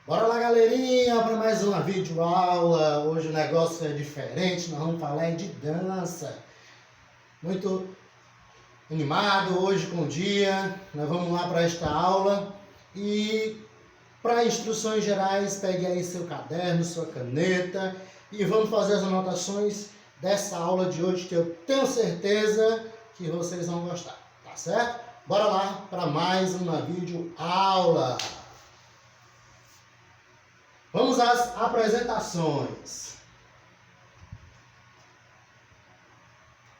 Bora lá, galerinha, para mais uma videoaula. Hoje o negócio é diferente, nós vamos falar de dança. Muito animado hoje com o dia. Nós vamos lá para esta aula e para instruções gerais, pegue aí seu caderno, sua caneta e vamos fazer as anotações dessa aula de hoje que eu tenho certeza que vocês vão gostar, tá certo? Bora lá para mais uma videoaula. Vamos às apresentações.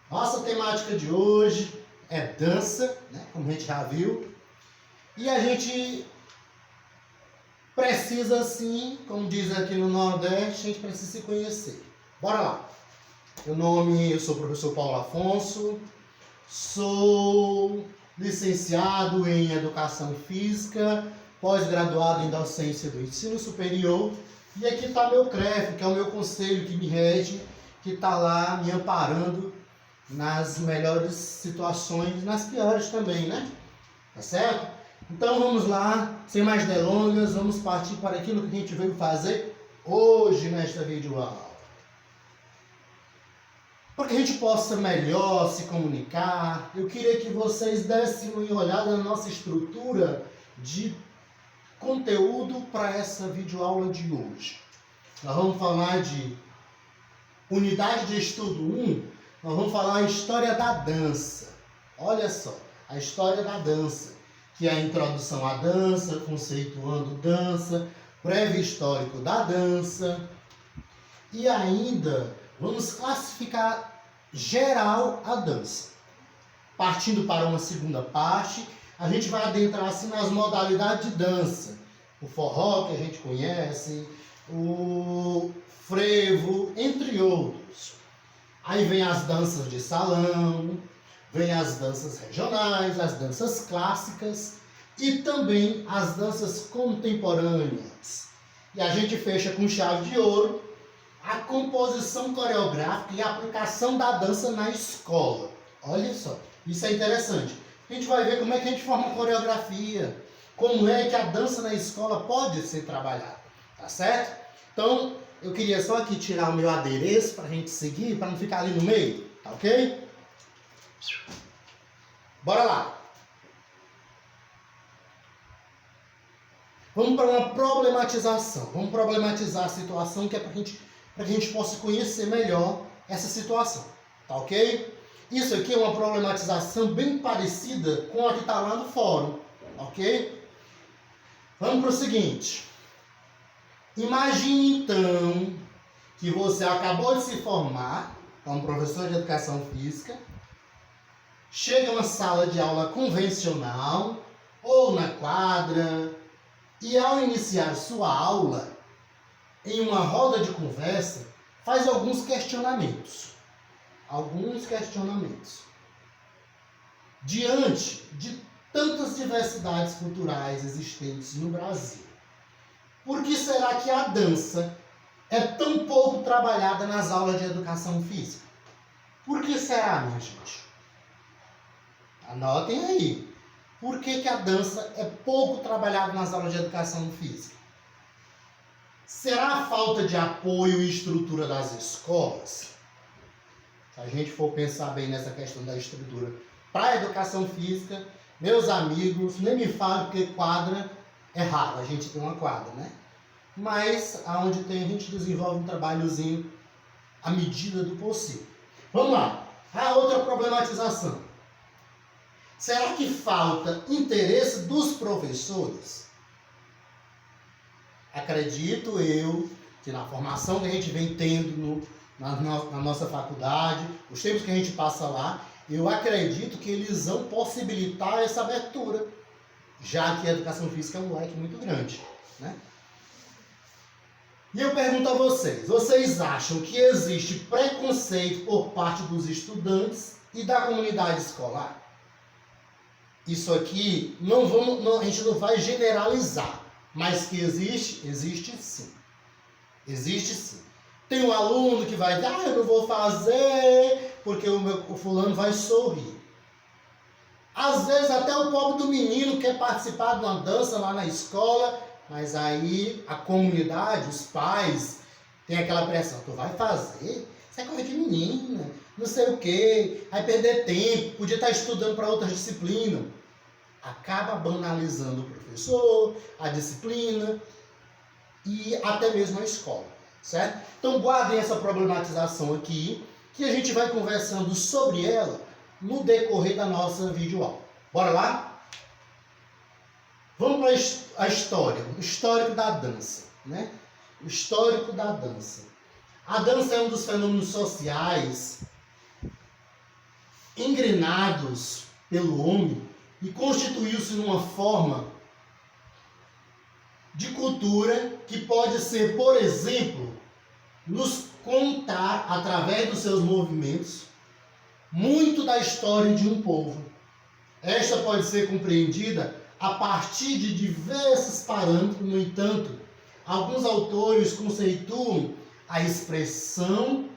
Nossa temática de hoje é dança, né? Como a gente já viu. E a gente precisa, sim, como diz aqui no Nordeste, a gente precisa se conhecer. Bora lá. Eu sou o professor Paulo Afonso, sou licenciado em Educação Física, pós-graduado em Docência do Ensino Superior, e aqui está meu CREF, que é o meu conselho que me rege, que está lá me amparando nas melhores situações, nas piores também, né? Tá certo? Então vamos lá, sem mais delongas, vamos partir para aquilo que a gente veio fazer hoje nesta videoaula. Para que a gente possa melhor se comunicar, eu queria que vocês dessem uma olhada na nossa estrutura de conteúdo para essa videoaula de hoje. Nós vamos falar de unidade de estudo 1, nós vamos falar a história da dança. Olha só, a história da dança, que é a introdução à dança, conceituando dança, breve histórico da dança, e ainda vamos classificar geral a dança. Partindo para uma segunda parte, a gente vai adentrar assim nas modalidades de dança. O forró, que a gente conhece, o frevo, entre outros. Aí vem as danças de salão, vem as danças regionais, as danças clássicas e também as danças contemporâneas. E a gente fecha com chave de ouro a composição coreográfica e a aplicação da dança na escola. Olha só, isso é interessante. A gente vai ver como é que a gente forma a coreografia, como é que a dança na escola pode ser trabalhada, tá certo? Então, eu queria só aqui tirar o meu adereço para a gente seguir, para não ficar ali no meio, tá ok? Bora lá! Vamos para uma problematização. Vamos problematizar a situação que é para que a gente possa conhecer melhor essa situação, tá ok? Isso aqui é uma problematização bem parecida com a que está lá no fórum, ok? Vamos para o seguinte. Imagine então que você acabou de se formar como professor de Educação Física, chega a uma sala de aula convencional ou na quadra e ao iniciar sua aula, em uma roda de conversa, faz alguns questionamentos. Diante de tantas diversidades culturais existentes no Brasil, por que será que a dança é tão pouco trabalhada nas aulas de educação física? Por que será, minha gente? Anotem aí. Por que a dança é pouco trabalhada nas aulas de educação física? Será a falta de apoio e estrutura das escolas? Se a gente for pensar bem nessa questão da estrutura para a educação física, meus amigos, nem me falem porque quadra é raro, a gente tem uma quadra, né? Mas aonde tem a gente desenvolve um trabalhozinho à medida do possível. Vamos lá, a outra problematização. Será que falta interesse dos professores? Acredito eu que na formação que a gente vem tendo na nossa faculdade, os tempos que a gente passa lá, eu acredito que eles vão possibilitar essa abertura, já que a educação física é um leque muito grande, né? E eu pergunto a vocês acham que existe preconceito por parte dos estudantes e da comunidade escolar? Isso aqui, a gente não vai generalizar, mas que existe sim. Existe sim. Tem um aluno que vai dizer, eu não vou fazer, porque o fulano vai sorrir. Às vezes até o pobre do menino quer participar de uma dança lá na escola, Mas aí a comunidade, os pais, tem aquela pressão, tu vai fazer? Isso é coisa de menina, não sei o quê, vai perder tempo, podia estar estudando para outra disciplina. Acaba banalizando o professor, a disciplina e até mesmo a escola, certo? Então guardem essa problematização aqui, que a gente vai conversando sobre ela no decorrer da nossa videoaula. Bora lá? Vamos para a história, o histórico da dança, né? O histórico da dança. A dança é um dos fenômenos sociais engrenados pelo homem e constituiu-se numa forma de cultura que pode ser, por exemplo, nos contar, através dos seus movimentos, muito da história de um povo. Esta pode ser compreendida a partir de diversos parâmetros, no entanto, alguns autores conceituam a expressão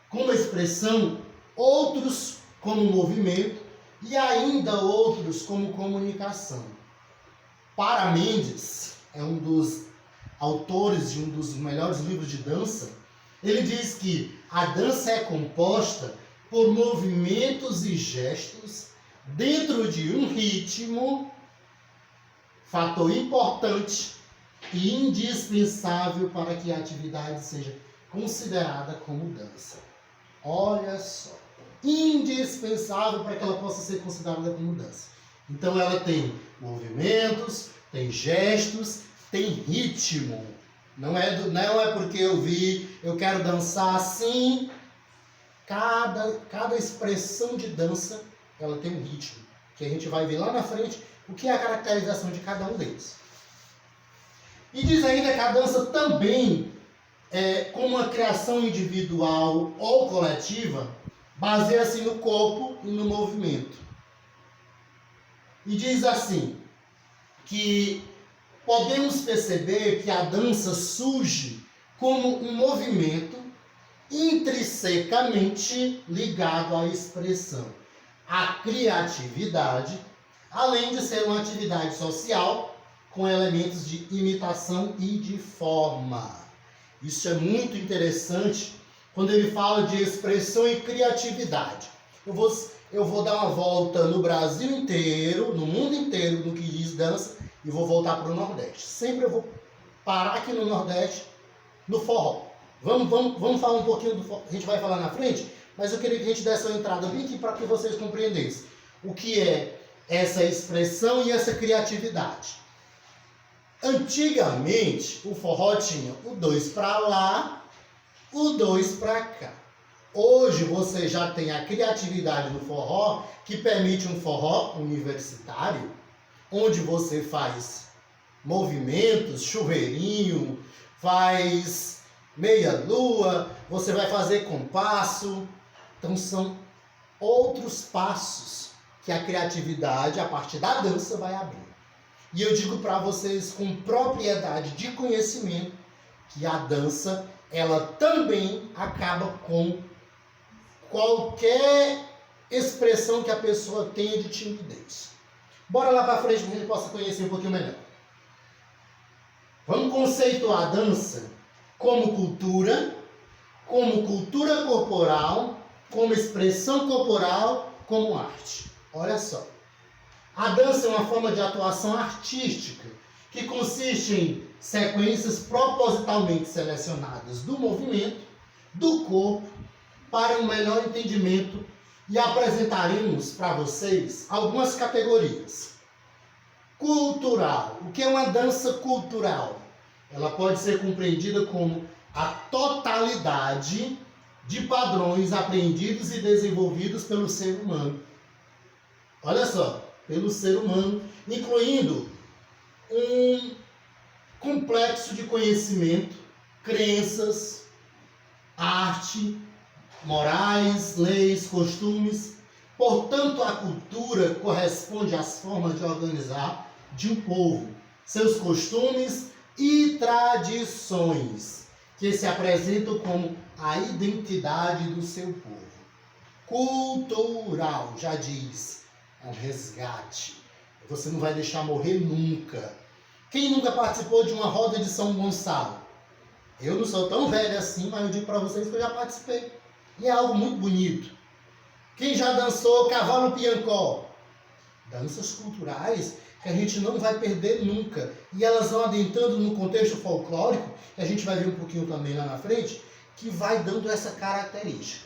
como expressão, outros como movimento e ainda outros como comunicação. Para Mendes, é um dos autores de um dos melhores livros de dança, ele diz que a dança é composta por movimentos e gestos dentro de um ritmo, fator importante e indispensável para que a atividade seja considerada como dança. Olha só, indispensável para que ela possa ser considerada como dança. Então ela tem movimentos, tem gestos, tem ritmo. Não é porque eu quero dançar assim. Cada expressão de dança, ela tem um ritmo, que a gente vai ver lá na frente o que é a caracterização de cada um deles. E diz ainda que a dança também, como uma criação individual ou coletiva, baseia-se no corpo e no movimento. E diz assim, que podemos perceber que a dança surge como um movimento intrinsecamente ligado à expressão, à criatividade, além de ser uma atividade social com elementos de imitação e de forma. Isso é muito interessante quando ele fala de expressão e criatividade. Eu vou dar uma volta no Brasil inteiro, no mundo inteiro, no que diz dança, e vou voltar para o Nordeste. Sempre eu vou parar aqui no Nordeste, no forró. Vamos falar um pouquinho do forró. A gente vai falar na frente, mas eu queria que a gente desse uma entrada bem aqui para que vocês compreendessem o que é essa expressão e essa criatividade. Antigamente, o forró tinha o 2 para lá, o 2 para cá. Hoje você já tem a criatividade no forró, que permite um forró universitário, onde você faz movimentos, chuveirinho, faz meia-lua, você vai fazer compasso. Então são outros passos que a criatividade, a partir da dança, vai abrir. E eu digo para vocês com propriedade de conhecimento que a dança, ela também acaba com qualquer expressão que a pessoa tenha de timidez. Bora lá para frente para a gente possa conhecer um pouquinho melhor. Vamos conceituar a dança como cultura corporal, como expressão corporal, como arte. Olha só. A dança é uma forma de atuação artística que consiste em sequências propositalmente selecionadas do movimento, do corpo, para um melhor entendimento, e apresentaremos para vocês algumas categorias. Cultural. O que é uma dança cultural? Ela pode ser compreendida como a totalidade de padrões aprendidos e desenvolvidos pelo ser humano. Olha só, pelo ser humano, incluindo um complexo de conhecimento, crenças, arte, morais, leis, costumes. Portanto, a cultura corresponde às formas de organizar de um povo, seus costumes e tradições, que se apresentam como a identidade do seu povo. Cultural, já diz, é um resgate. Você não vai deixar morrer nunca. Quem nunca participou de uma roda de São Gonçalo? Eu não sou tão velho assim, mas eu digo para vocês que eu já participei. E é algo muito bonito. Quem já dançou Cavalo Piancó? Danças culturais que a gente não vai perder nunca. E elas vão adentrando no contexto folclórico, que a gente vai ver um pouquinho também lá na frente, que vai dando essa característica.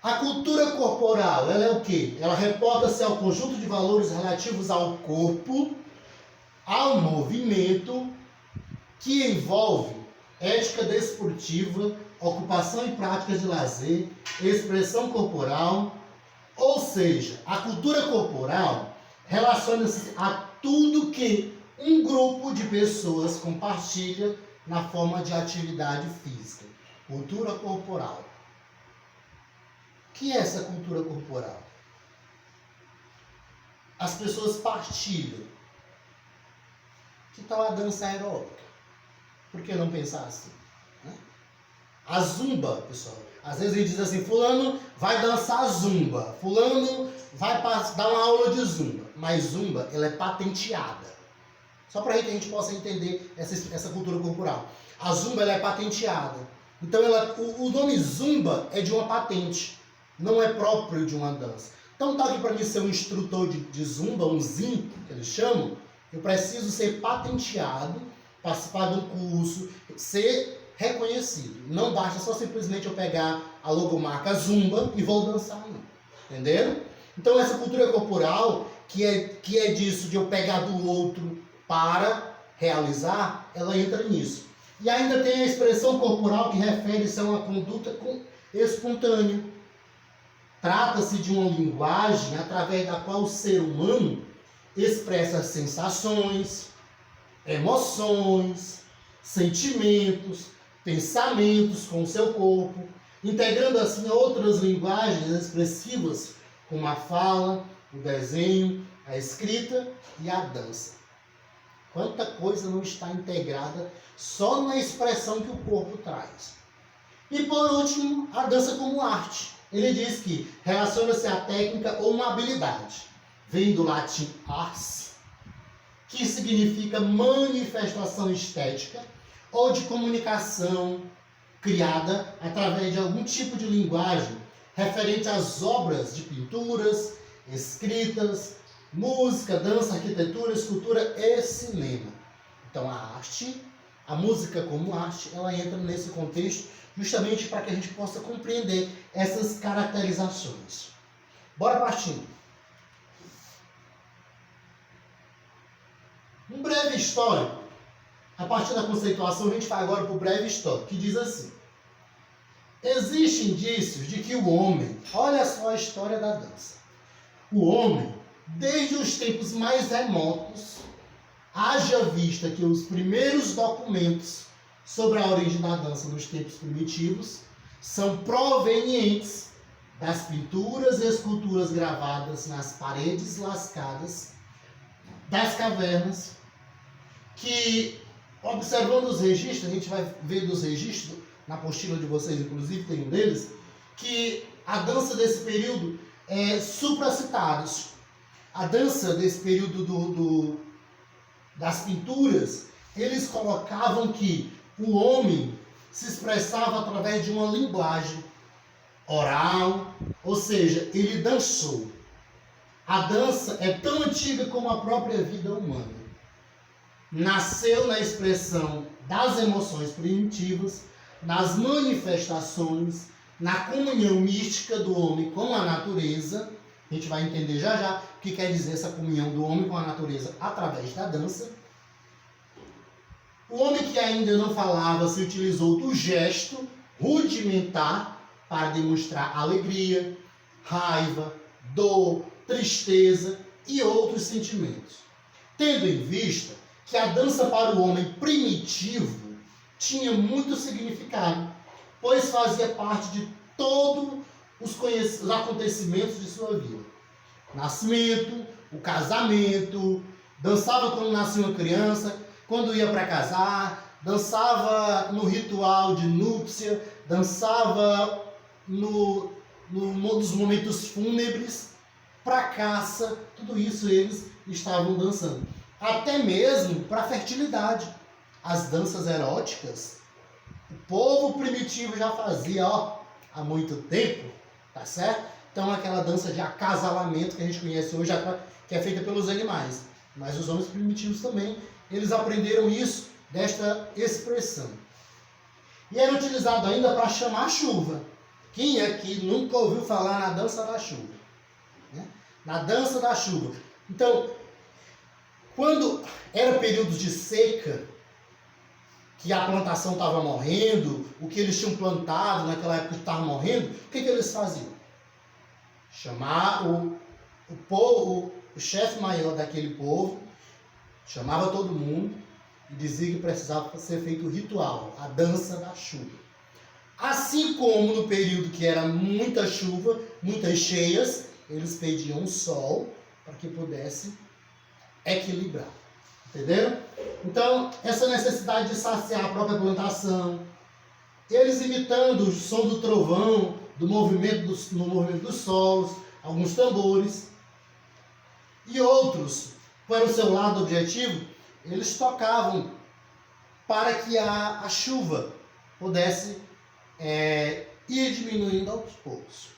A cultura corporal, ela é o quê? Ela reporta-se ao conjunto de valores relativos ao corpo, ao movimento, que envolve ética desportiva, ocupação e práticas de lazer, expressão corporal. Ou seja, a cultura corporal relaciona-se a tudo que um grupo de pessoas compartilha na forma de atividade física. Cultura corporal. O que é essa cultura corporal? As pessoas partilham. Que tal a dança aeróbica? Por que não pensar assim? Né? A zumba, pessoal. Às vezes a gente diz assim, fulano vai dançar zumba, fulano vai dar uma aula de zumba. Mas zumba, ela é patenteada. Só para que a gente possa entender essa cultura corporal. A zumba, ela é patenteada. Então, o nome zumba é de uma patente, não é próprio de uma dança. Então, tá aqui para mim ser um instrutor de zumba, um zin, que eles chamam, eu preciso ser patenteado, participar de um curso, ser reconhecido. Não basta só simplesmente eu pegar a logomarca Zumba e vou dançar, não. Entenderam? Então essa cultura corporal, que é disso de eu pegar do outro para realizar, ela entra nisso. E ainda tem a expressão corporal que refere-se a uma conduta espontânea. Trata-se de uma linguagem através da qual o ser humano expressa sensações, emoções, sentimentos, pensamentos com o seu corpo, integrando assim outras linguagens expressivas, como a fala, o desenho, a escrita e a dança. Quanta coisa não está integrada só na expressão que o corpo traz. E por último, a dança como arte. Ele diz que relaciona-se à técnica ou uma habilidade. Vem do latim ars, que significa manifestação estética ou de comunicação criada através de algum tipo de linguagem referente às obras de pinturas, escritas, música, dança, arquitetura, escultura e cinema. Então a arte, a música como arte, ela entra nesse contexto justamente para que a gente possa compreender essas caracterizações. Bora partindo. Um breve histórico. A partir da conceituação, a gente vai agora para o breve histórico, que diz assim. Existem indícios de que o homem, olha só a história da dança. O homem, desde os tempos mais remotos, haja vista que os primeiros documentos sobre a origem da dança nos tempos primitivos são provenientes das pinturas e esculturas gravadas nas paredes lascadas das cavernas, que, observando os registros, a gente vai ver dos registros, na apostila de vocês, inclusive, tem um deles, que a dança desse período é supracitados. A dança desse período das pinturas, eles colocavam que o homem se expressava através de uma linguagem oral, ou seja, ele dançou. A dança é tão antiga como a própria vida humana. Nasceu na expressão das emoções primitivas, nas manifestações, na comunhão mística do homem com a natureza. A gente vai entender já já o que quer dizer essa comunhão do homem com a natureza através da dança. O homem que ainda não falava se utilizou do gesto rudimentar para demonstrar alegria, raiva, dor, tristeza e outros sentimentos. Tendo em vista que a dança para o homem primitivo tinha muito significado, pois fazia parte de todos os acontecimentos de sua vida. Nascimento, o casamento, dançava quando nascia uma criança, quando ia para casar, dançava no ritual de núpcia, dançava nos momentos fúnebres, para caça, tudo isso eles estavam dançando. até mesmo para a fertilidade. As danças eróticas, o povo primitivo já fazia há muito tempo, tá certo? Então aquela dança de acasalamento que a gente conhece hoje, que é feita pelos animais. Mas os homens primitivos também, eles aprenderam isso desta expressão. E era utilizado ainda para chamar a chuva. Quem aqui nunca ouviu falar na dança da chuva? Né? Na dança da chuva. Então, quando era período de seca, que a plantação estava morrendo, o que eles tinham plantado naquela época estava morrendo, o que eles faziam? Chamar o chefe maior daquele povo, chamava todo mundo e dizia que precisava ser feito o ritual, a dança da chuva. Assim como no período que era muita chuva, muitas cheias, eles pediam o sol para que pudesse equilibrar. Entenderam? Então, essa necessidade de saciar a própria plantação, eles imitando o som do trovão, no movimento dos solos, alguns tambores, e outros, para o seu lado objetivo, eles tocavam para que a chuva pudesse ir diminuindo aos poucos.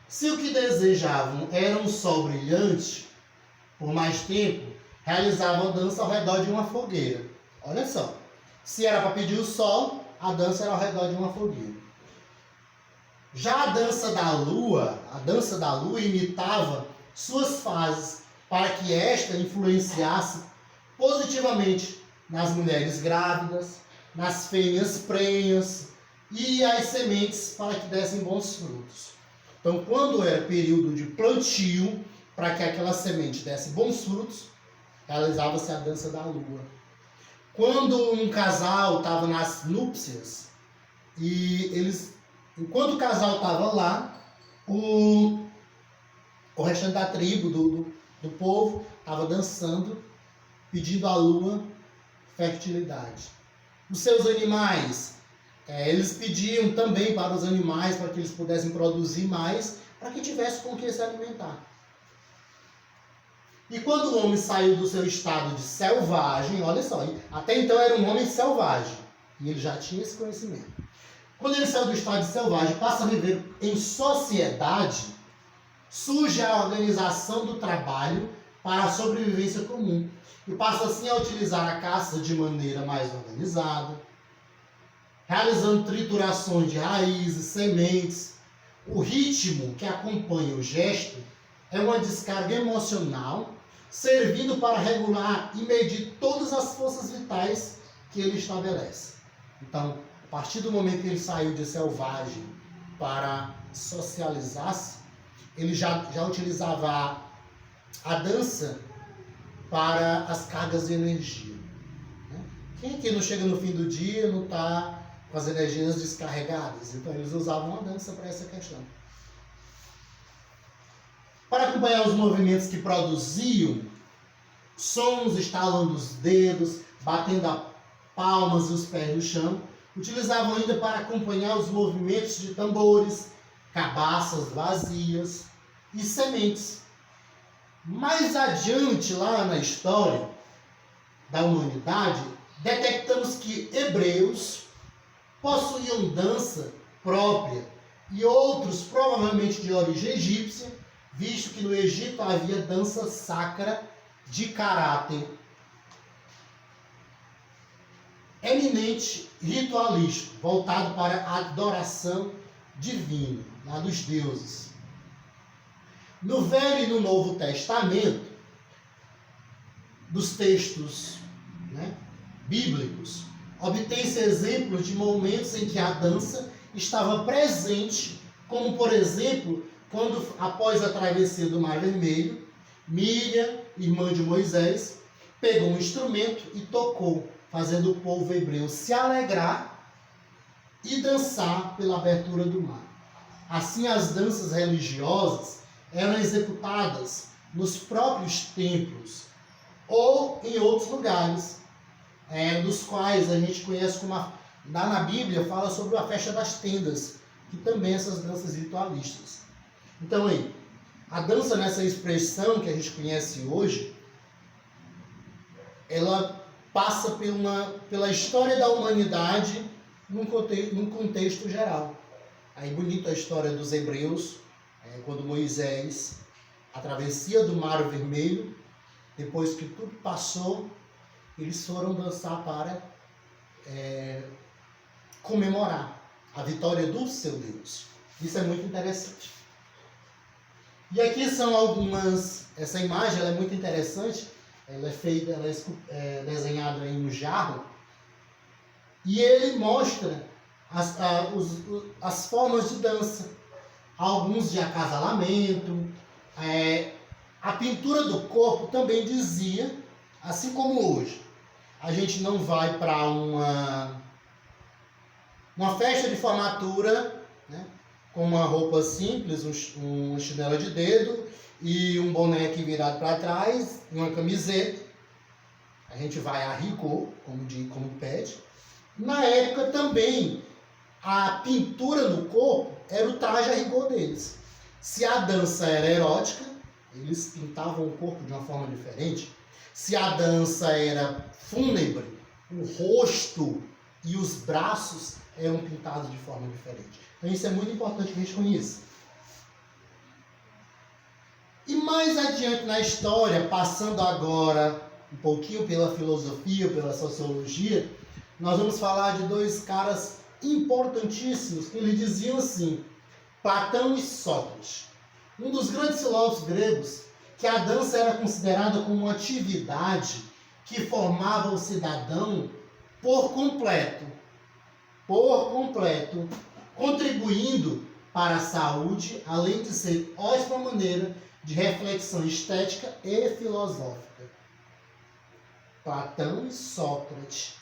Se o que desejavam era um sol brilhante, por mais tempo, realizavam a dança ao redor de uma fogueira. Olha só, se era para pedir o sol, a dança era ao redor de uma fogueira. Já a dança da lua imitava suas fases para que esta influenciasse positivamente nas mulheres grávidas, nas fêmeas prenhas e as sementes para que dessem bons frutos. Então, quando era período de plantio, para que aquela semente desse bons frutos, realizava-se a dança da lua. Quando um casal estava nas núpcias, enquanto o casal estava lá, o restante da tribo, do povo, estava dançando, pedindo à lua fertilidade. Os seus animais, eles pediam também para os animais, para que eles pudessem produzir mais, para que tivesse com que se alimentar. E quando o homem saiu do seu estado de selvagem, olha só, até então era um homem selvagem, e ele já tinha esse conhecimento. Quando ele saiu do estado de selvagem, passa a viver em sociedade, surge a organização do trabalho para a sobrevivência comum, e passa assim a utilizar a caça de maneira mais organizada, realizando triturações de raízes, sementes. O ritmo que acompanha o gesto é uma descarga emocional, servindo para regular e medir todas as forças vitais que ele estabelece. Então, a partir do momento que ele saiu de selvagem para socializar-se, ele já utilizava a dança para as cargas de energia. Quem aqui não chega no fim do dia e não está com as energias descarregadas? Então, eles usavam a dança para essa questão. Para acompanhar os movimentos que produziam, sons estalando os dedos, batendo as palmas e os pés no chão, utilizavam ainda para acompanhar os movimentos de tambores, cabaças vazias e sementes. Mais adiante, lá na história da humanidade, detectamos que hebreus possuíam dança própria e outros, provavelmente de origem egípcia, visto que no Egito havia dança sacra de caráter eminente ritualístico, voltado para a adoração divina, lá dos deuses. No Velho e no Novo Testamento, dos textos bíblicos, obtém-se exemplos de momentos em que a dança estava presente, como por exemplo, quando após a travessia do Mar Vermelho, Miriam, irmã de Moisés, pegou um instrumento e tocou, fazendo o povo hebreu se alegrar e dançar pela abertura do mar. Assim, as danças religiosas eram executadas nos próprios templos ou em outros lugares, dos quais a gente conhece como lá na Bíblia fala sobre a festa das tendas, que também essas danças ritualistas. Então aí, A dança, nessa expressão que a gente conhece hoje, ela passa pela história da humanidade num contexto geral. Aí bonito a história dos hebreus, quando Moisés, a travessia do Mar Vermelho, depois que tudo passou, eles foram dançar para comemorar a vitória do seu Deus. Isso é muito interessante. E aqui são algumas... Essa imagem ela é muito interessante. Ela é feita, ela é desenhada em um jarro. E ele mostra as formas de dança. Alguns de acasalamento. A pintura do corpo também dizia, assim como hoje, a gente não vai para uma festa de formatura, né, com uma roupa simples, uma chinela de dedo e um boné aqui virado para trás, e uma camiseta. A gente vai a rigor, como pede. Na época também, a pintura no corpo era o traje a rigor deles. Se a dança era erótica, eles pintavam o corpo de uma forma diferente. Se a dança era fúnebre, o rosto e os braços eram pintados de forma diferente. Então isso é muito importante que a gente conheça. E mais adiante na história, passando agora um pouquinho pela filosofia, pela sociologia, nós vamos falar de dois caras importantíssimos que lhe diziam assim, Platão e Sócrates. Um dos grandes filósofos gregos, que a dança era considerada como uma atividade que formava o cidadão por completo, contribuindo para a saúde, além de ser ótima maneira de reflexão estética e filosófica. Platão e Sócrates,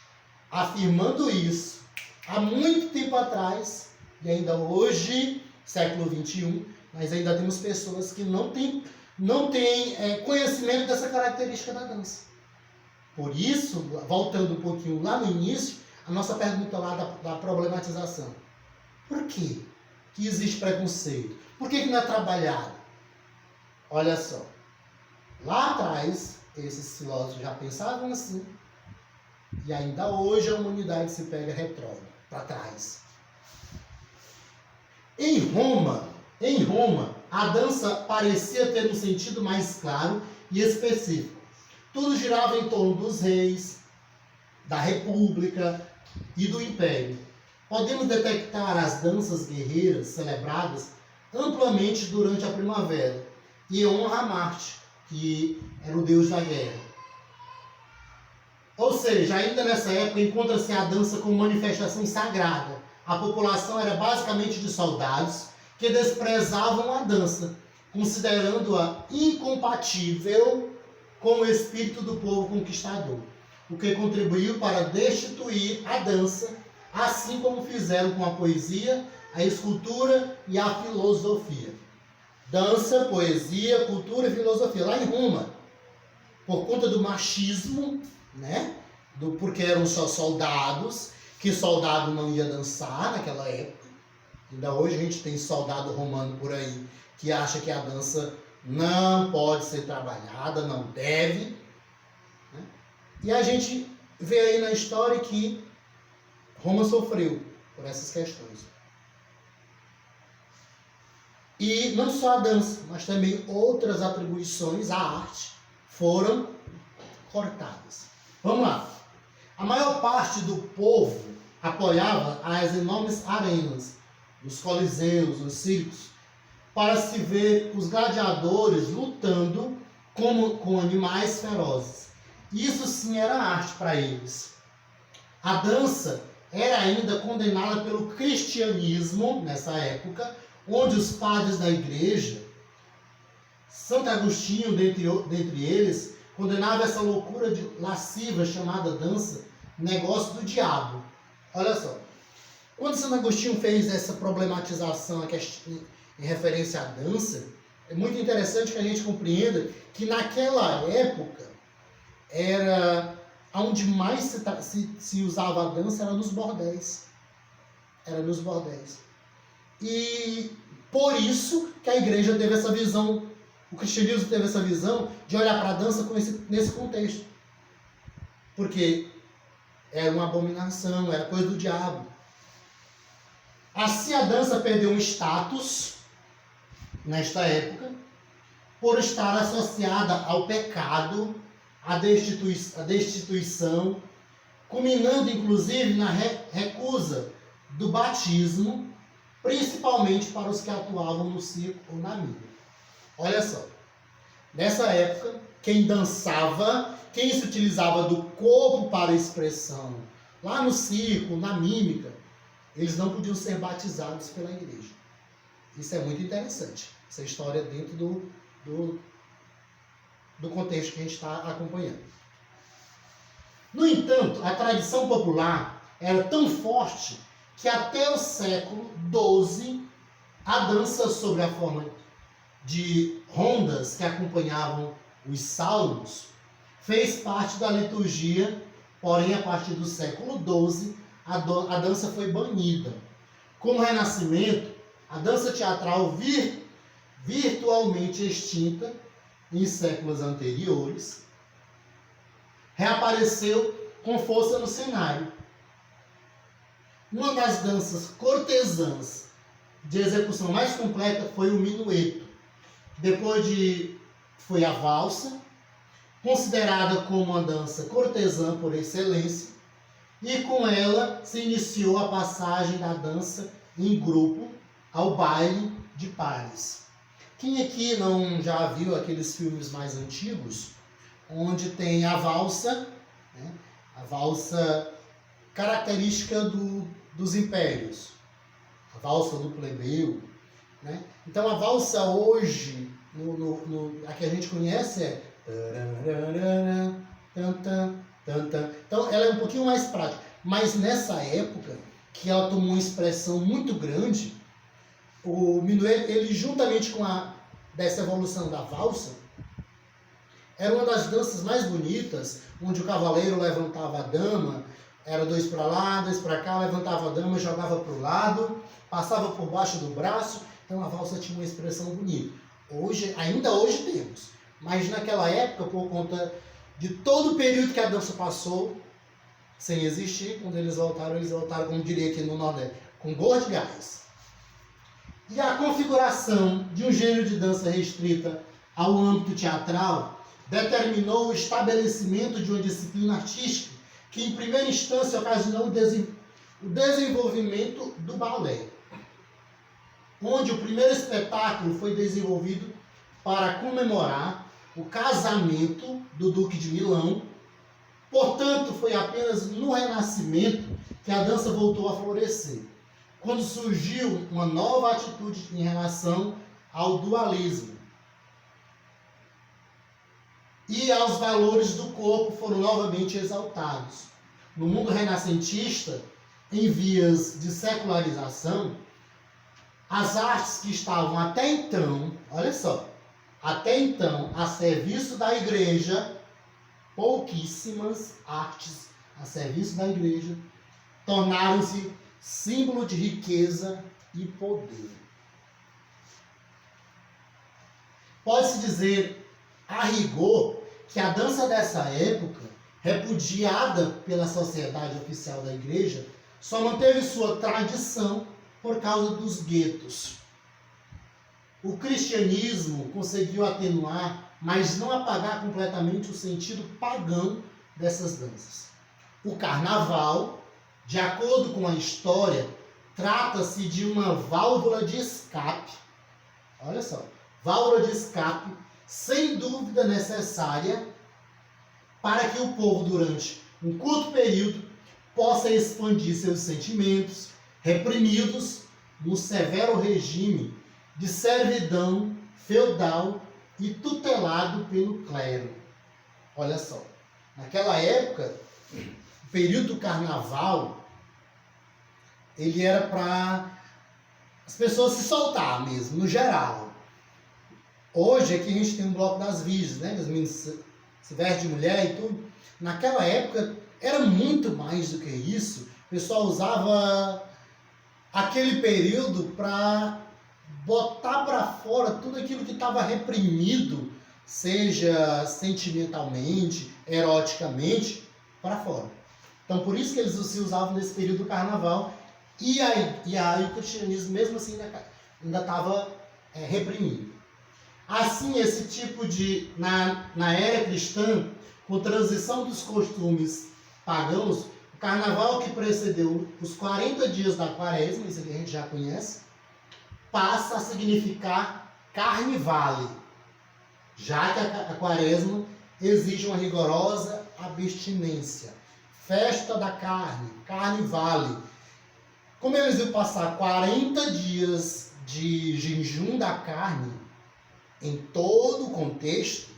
afirmando isso há muito tempo atrás, e ainda hoje, século XXI, nós ainda temos pessoas que não têm conhecimento dessa característica da dança. Por isso, voltando um pouquinho lá no início, a nossa pergunta lá da problematização. Por quê que existe preconceito? Por que não é trabalhado? Olha só. Lá atrás, esses filósofos já pensavam assim. E ainda hoje a humanidade se pega retrógrada, para trás. Em Roma, a dança parecia ter um sentido mais claro e específico. Tudo girava em torno dos reis, da república e do império. Podemos detectar as danças guerreiras celebradas amplamente durante a primavera, e honra a Marte, que era o deus da guerra. Ou seja, ainda nessa época encontra-se a dança como manifestação sagrada. A população era basicamente de soldados que desprezavam a dança, considerando-a incompatível com o espírito do povo conquistador, o que contribuiu para destituir a dança, assim como fizeram com a poesia, a escultura e a filosofia. Dança, poesia, cultura e filosofia. Lá em Roma, por conta do machismo, né? Porque eram só soldados, que soldado não ia dançar naquela época. Ainda hoje a gente tem soldado romano por aí que acha que a dança não pode ser trabalhada, não deve. Né? E a gente vê aí na história que Roma sofreu por essas questões. E não só a dança, mas também outras atribuições à arte foram cortadas. Vamos lá. A maior parte do povo apoiava as enormes arenas, os coliseus, os circos, para se ver os gladiadores lutando com animais ferozes. Isso sim era arte para eles. A dança era ainda condenada pelo cristianismo nessa época, onde os padres da igreja, Santo Agostinho, dentre eles, condenava essa loucura lasciva chamada dança, negócio do diabo. Olha só, quando Santo Agostinho fez essa problematização em referência à dança, é muito interessante que a gente compreenda que naquela época era onde mais se usava a dança era nos bordéis. Era nos bordéis. E por isso que a igreja teve essa visão O cristianismo teve essa visão de olhar para a dança nesse contexto. Porque era uma abominação, era coisa do diabo. Assim a dança perdeu um status nesta época, por estar associada ao pecado, à destituição, culminando inclusive na recusa do batismo, principalmente para os que atuavam no circo ou na mídia. Olha só, nessa época, quem dançava, quem se utilizava do corpo para expressão, lá no circo, na mímica, eles não podiam ser batizados pela igreja. Isso é muito interessante, essa história dentro do contexto que a gente está acompanhando. No entanto, a tradição popular era tão forte que até o século XII, a dança sob a forma de rondas que acompanhavam os salmos fez parte da liturgia, porém, a partir do século XII, a dança foi banida. Com o Renascimento, a dança teatral virtualmente extinta em séculos anteriores, reapareceu com força no cenário. Uma das danças cortesãs de execução mais completa foi o minueto. Depois foi a valsa, considerada como uma dança cortesã por excelência, e com ela se iniciou a passagem da dança em grupo ao baile de pares. Quem aqui não já viu aqueles filmes mais antigos, onde tem a valsa, né? A valsa característica dos impérios, a valsa do plebeu, né? Então a valsa hoje, a que a gente conhece é... Então ela é um pouquinho mais prática, mas nessa época, que ela tomou uma expressão muito grande, o minueto, ele juntamente com dessa evolução da valsa, era uma das danças mais bonitas, onde o cavaleiro levantava a dama, era 2 para lá, 2 para cá, levantava a dama, jogava para o lado, passava por baixo do braço, então a valsa tinha uma expressão bonita. Ainda hoje temos, mas naquela época, por conta de todo o período que a dança passou, sem existir, quando eles voltaram, como diria aqui no Nordeste, com gosto de gás. E a configuração de um gênero de dança restrita ao âmbito teatral determinou o estabelecimento de uma disciplina artística que, em primeira instância, ocasionou o desenvolvimento do balé, onde o primeiro espetáculo foi desenvolvido para comemorar o casamento do Duque de Milão. Portanto, foi apenas no Renascimento que a dança voltou a florescer, quando surgiu uma nova atitude em relação ao dualismo. E aos valores do corpo foram novamente exaltados. No mundo renascentista, em vias de secularização, as artes que estavam até então, olha só, até então a serviço da igreja, pouquíssimas artes a serviço da igreja, tornaram-se símbolo de riqueza e poder. Pode-se dizer, a rigor, que a dança dessa época, repudiada pela sociedade oficial da igreja, só manteve sua tradição por causa dos guetos. O cristianismo conseguiu atenuar, mas não apagar completamente o sentido pagão dessas danças. O carnaval, de acordo com a história, trata-se de uma válvula de escape. Olha só, válvula de escape, sem dúvida necessária para que o povo, durante um curto período, possa expandir seus sentimentos, reprimidos no severo regime de servidão feudal e tutelado pelo clero. Olha só, naquela época, o período do carnaval, ele era para as pessoas se soltar mesmo, no geral. Hoje aqui a gente tem um bloco das virgens, né? As meninas se vestem de mulher e tudo. Naquela época era muito mais do que isso. O pessoal usava aquele período para botar para fora tudo aquilo que estava reprimido, seja sentimentalmente, eroticamente, para fora. Então, por isso que eles se usavam nesse período do carnaval. E aí o cristianismo, mesmo assim, ainda estava reprimido. Assim, esse tipo de... Na era cristã, com transição dos costumes pagãos, o carnaval que precedeu os 40 dias da quaresma, isso aqui a gente já conhece, passa a significar carnivale, já que a quaresma exige uma rigorosa abstinência. Festa da carne, carnivale. Como eles iam passar 40 dias de jejum da carne, em todo o contexto,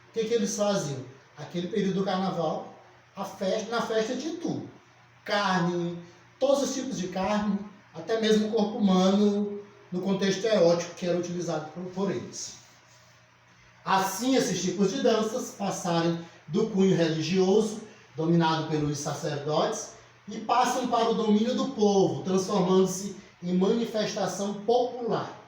o que eles faziam? Aquele período do carnaval, na festa de tudo. Carne, todos os tipos de carne, até mesmo o corpo humano, no contexto erótico que era utilizado por eles. Assim, esses tipos de danças passarem do cunho religioso, dominado pelos sacerdotes, e passam para o domínio do povo, transformando-se em manifestação popular.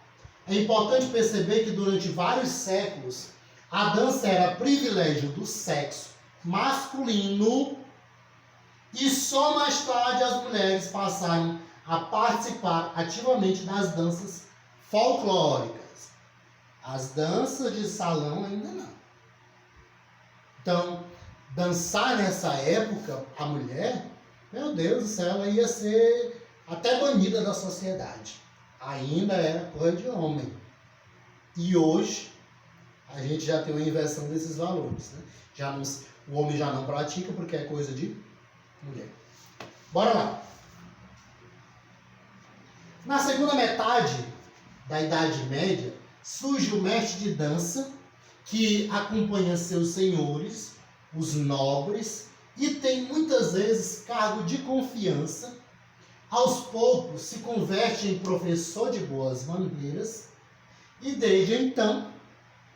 É importante perceber que durante vários séculos, a dança era privilégio do sexo masculino e só mais tarde as mulheres passaram a participar ativamente das danças folclóricas. As danças de salão ainda não. Então, dançar nessa época, a mulher, meu Deus do céu, ela ia ser até banida da sociedade. Ainda era coisa de homem. E hoje, a gente já tem uma inversão desses valores. Né? O homem já não pratica porque é coisa de mulher. Bora lá. Na segunda metade da Idade Média, surge o mestre de dança que acompanha seus senhores, os nobres, e tem muitas vezes cargo de confiança. Aos poucos se converte em professor de boas maneiras e desde então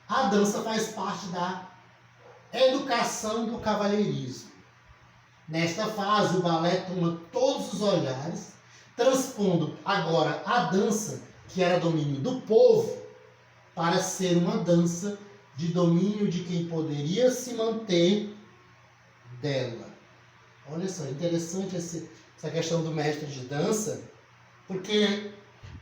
a dança faz parte da educação do cavalheirismo. Nesta fase o balé toma todos os olhares, transpondo agora a dança, que era domínio do povo, para ser uma dança de domínio de quem poderia se manter dela. Olha só, interessante essa questão do mestre de dança, porque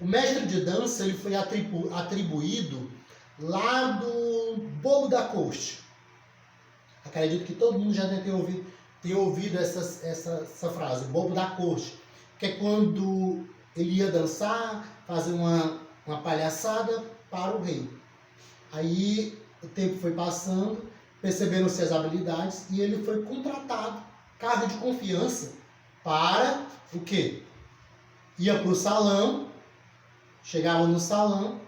o mestre de dança ele foi atribuído lá do Bobo da Corte. Acredito que todo mundo já deve ter ouvido essa frase, Bobo da Corte, que é quando ele ia dançar, fazer uma palhaçada para o rei. Aí o tempo foi passando, perceberam-se as habilidades e ele foi contratado, cargo de confiança, para o quê? Ia para o salão, chegava no salão,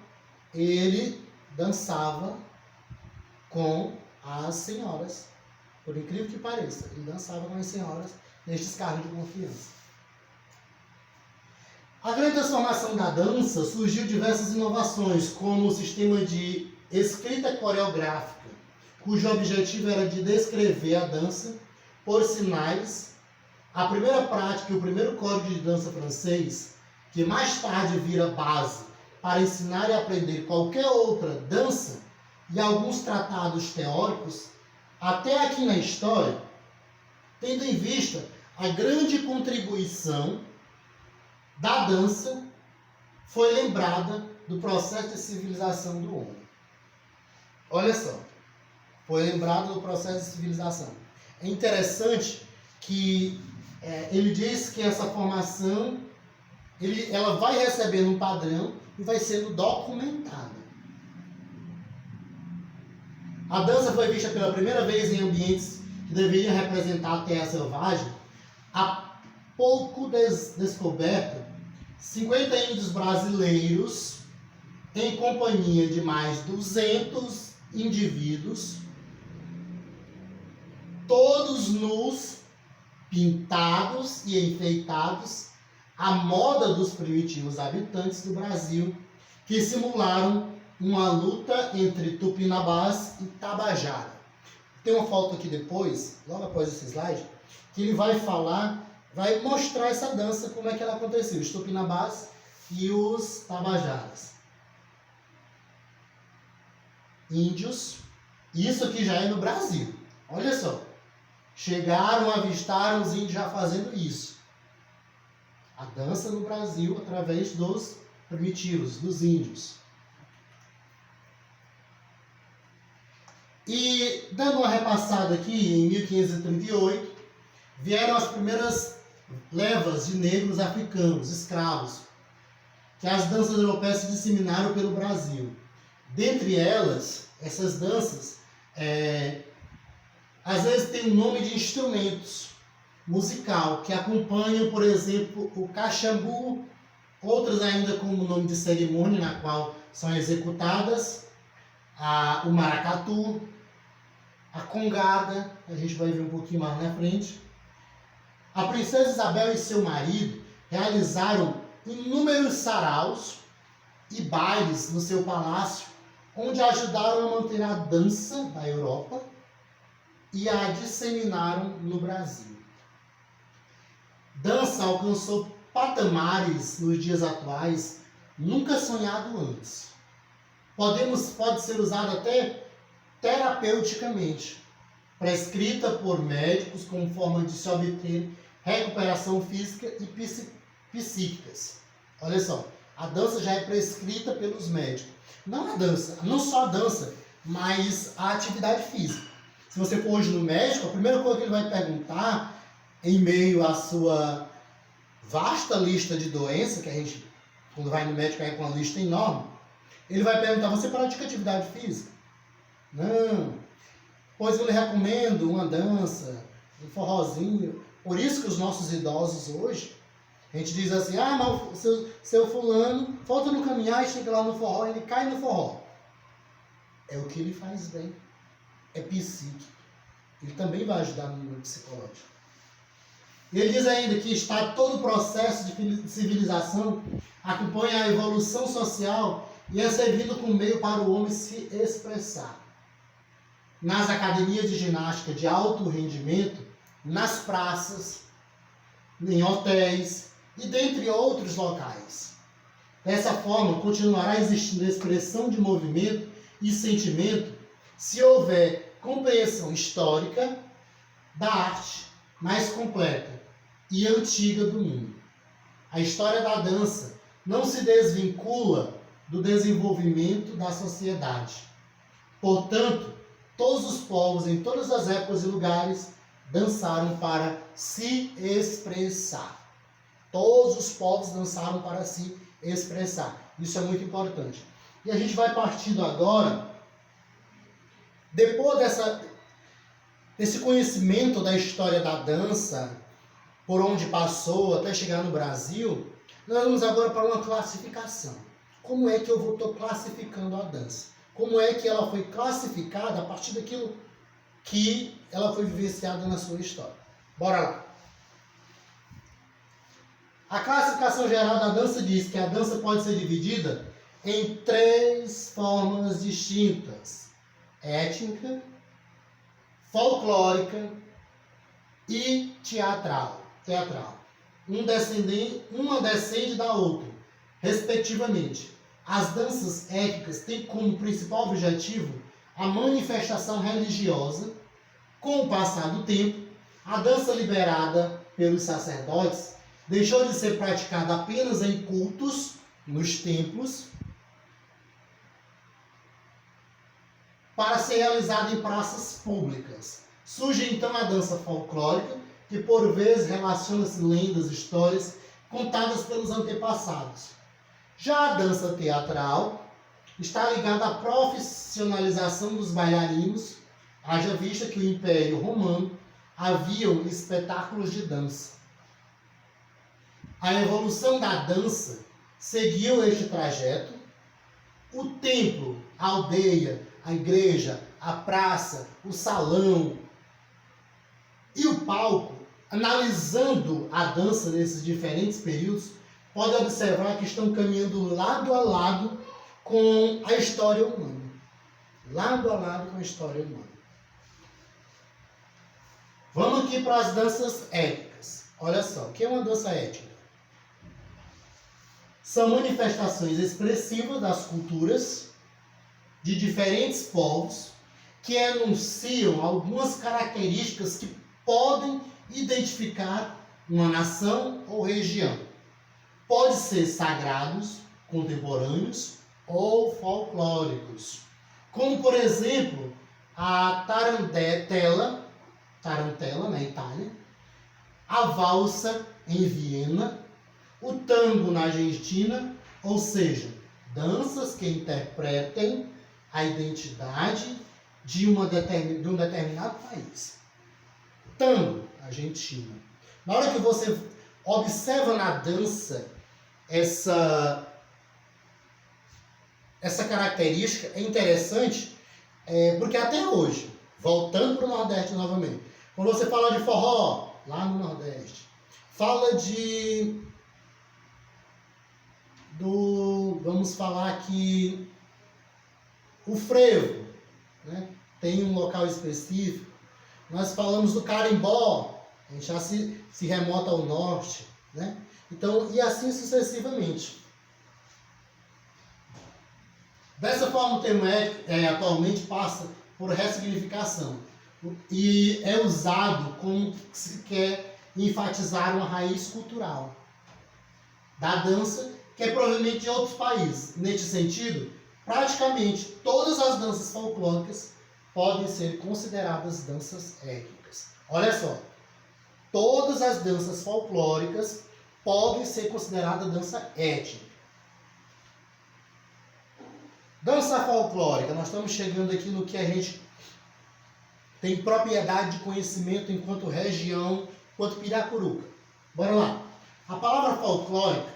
ele dançava com as senhoras. Por incrível que pareça, ele dançava com as senhoras nestes cargos de confiança. A grande transformação da dança surgiu diversas inovações, como o sistema de escrita coreográfica, cujo objetivo era de descrever a dança por sinais. A primeira prática e o primeiro código de dança francês, que mais tarde vira base para ensinar e aprender qualquer outra dança, e alguns tratados teóricos, até aqui na história, tendo em vista a grande contribuição da dança, foi lembrada do processo de civilização do homem. Olha só, foi lembrado do processo de civilização. É interessante que ele diz que essa formação ela vai recebendo um padrão e vai sendo documentada. A dança foi vista pela primeira vez em ambientes que deveriam representar a terra selvagem. Há pouco descoberto, 50 índios brasileiros, em companhia de mais 200 indivíduos, todos nus, pintados e enfeitados, à moda dos primitivos habitantes do Brasil, que simularam uma luta entre Tupinambás e Tabajara. Tem uma foto aqui depois, logo após esse slide, que ele vai mostrar essa dança, como é que ela aconteceu, os Tupinambás e os Tabajaras. índios. Isso aqui já é no Brasil. Olha só. Chegaram, avistaram os índios já fazendo isso. A dança no Brasil através dos primitivos, dos índios. E, dando uma repassada aqui, em 1538, vieram as primeiras levas de negros africanos, escravos, que as danças europeias se disseminaram pelo Brasil. Dentre elas, essas danças, às vezes tem o nome de instrumentos musical, que acompanham, por exemplo, o caxambu, outras ainda com o nome de cerimônia, na qual são executadas, o maracatu, a congada, a gente vai ver um pouquinho mais na frente. A princesa Isabel e seu marido realizaram inúmeros saraus e bailes no seu palácio, onde ajudaram a manter a dança da Europa e a disseminaram no Brasil. Dança alcançou patamares nos dias atuais nunca sonhado antes. Pode ser usada até terapeuticamente, prescrita por médicos como forma de se obter recuperação física e psíquicas. Olha só, a dança já é prescrita pelos médicos. Não só a dança, mas a atividade física. Se você for hoje no médico, a primeira coisa que ele vai perguntar, em meio à sua vasta lista de doenças, que a gente, quando vai no médico, é com uma lista enorme, ele vai perguntar: você pratica atividade física? Não. Pois eu lhe recomendo uma dança, um forrozinho. Por isso que os nossos idosos hoje, a gente diz assim: mas o seu fulano falta no caminhar e chega lá no forró, ele cai no forró. É o que ele faz bem. É psíquico. Ele também vai ajudar no nível psicológico. E ele diz ainda que está todo o processo de civilização acompanha a evolução social e é servido como meio para o homem se expressar. Nas academias de ginástica de alto rendimento, nas praças, em hotéis e dentre outros locais. Dessa forma, continuará existindo expressão de movimento e sentimento se houver compreensão histórica da arte mais completa e antiga do mundo. A história da dança não se desvincula do desenvolvimento da sociedade. Portanto, todos os povos, em todas as épocas e lugares, dançaram para se expressar. Todos os povos dançaram para se expressar. Isso é muito importante. E a gente vai partindo agora, depois desse conhecimento da história da dança, por onde passou até chegar no Brasil, nós vamos agora para uma classificação. Como é que eu estou classificando a dança? Como é que ela foi classificada a partir daquilo que ela foi vivenciada na sua história? Bora lá. A classificação geral da dança diz que a dança pode ser dividida em 3 formas distintas: étnica, folclórica e teatral. Uma descende da outra, respectivamente. As danças étnicas têm como principal objetivo a manifestação religiosa. Com o passar do tempo, a dança liberada pelos sacerdotes deixou de ser praticada apenas em cultos, nos templos, para ser realizada em praças públicas. Surge então a dança folclórica, que por vezes relaciona-se lendas, histórias contadas pelos antepassados. Já a dança teatral está ligada à profissionalização dos bailarinos, haja vista que o Império Romano haviam espetáculos de dança. A evolução da dança seguiu este trajeto. O templo, a aldeia, a igreja, a praça, o salão e o palco, analisando a dança nesses diferentes períodos, pode observar que estão caminhando lado a lado com a história humana. Lado a lado com a história humana. Vamos aqui para as danças étnicas. Olha só, o que é uma dança étnica? São manifestações expressivas das culturas de diferentes povos que enunciam algumas características que podem identificar uma nação ou região. Pode ser sagrados, contemporâneos ou folclóricos. Como, por exemplo, a tarantela na Itália, a valsa em Viena, o tango na Argentina, ou seja, danças que interpretem a identidade de um determinado país. Tango, Argentina. Na hora que você observa na dança essa característica, é interessante, porque até hoje, voltando para o Nordeste novamente, quando você fala de forró, lá no Nordeste, fala vamos falar aqui, o frevo, né? Tem um local específico. Nós falamos do carimbó, a gente já se remota ao norte, né? Então, e assim sucessivamente. Dessa forma, o termo atualmente passa por ressignificação e é usado como se quer enfatizar uma raiz cultural da dança, que é provavelmente de outros países. Neste sentido, praticamente todas as danças folclóricas podem ser consideradas danças étnicas. Olha só, todas as danças folclóricas podem ser consideradas dança étnica. Dança folclórica, nós estamos chegando aqui no que a gente tem propriedade de conhecimento enquanto região, enquanto Piracuruca. Bora lá. A palavra folclórica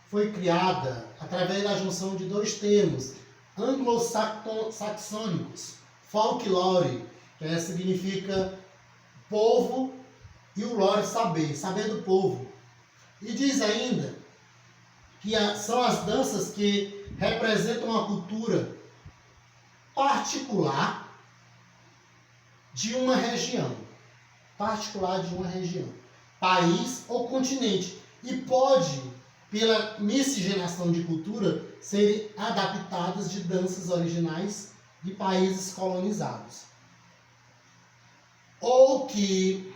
foi criada através da junção de dois termos anglo-saxônicos. Folklore, que significa povo, e o lore, saber do povo. E diz ainda que são as danças que representam uma cultura particular de uma região, país ou continente, e pode, pela miscigenação de cultura, serem adaptadas de danças originais de países colonizados, ou que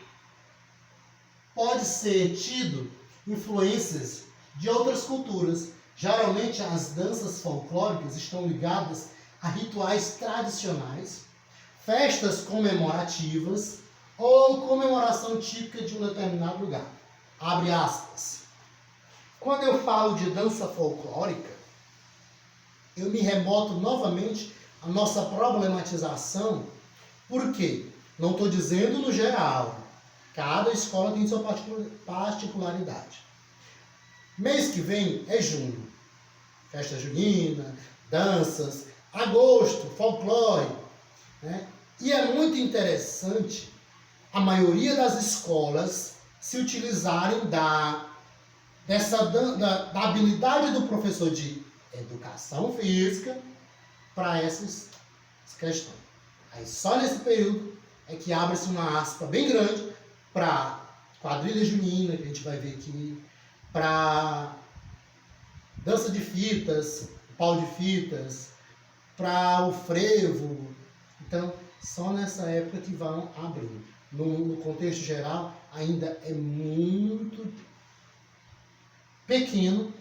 pode ser tido influências de outras culturas. Geralmente as danças folclóricas estão ligadas a rituais tradicionais, festas comemorativas ou comemoração típica de um determinado lugar. Abre aspas. Quando eu falo de dança folclórica, eu me remoto novamente à nossa problematização. Por quê? Não estou dizendo no geral. Cada escola tem sua particularidade. Mês que vem é junho. Festa junina, danças, agosto, folclore. Né? E é muito interessante a maioria das escolas se utilizarem da habilidade do professor de educação física para essas questões. Aí só nesse período é que abre-se uma aspa bem grande para quadrilha junina, que a gente vai ver aqui, para dança de fitas, pau de fitas, para o frevo. Então, só nessa época que vão abrindo. No contexto geral, ainda é muito pequeno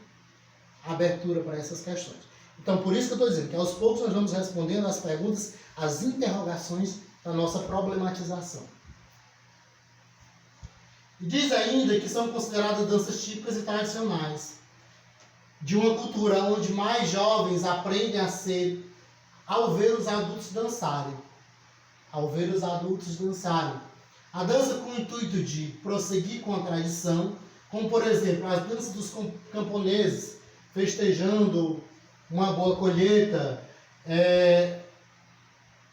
a abertura para essas questões. Então, por isso que eu estou dizendo que aos poucos nós vamos respondendo as perguntas, as interrogações da nossa problematização. E diz ainda que são consideradas danças típicas e tradicionais de uma cultura onde mais jovens aprendem a ser ao ver os adultos dançarem. A dança com o intuito de prosseguir com a tradição, como por exemplo as danças dos camponeses festejando uma boa colheita,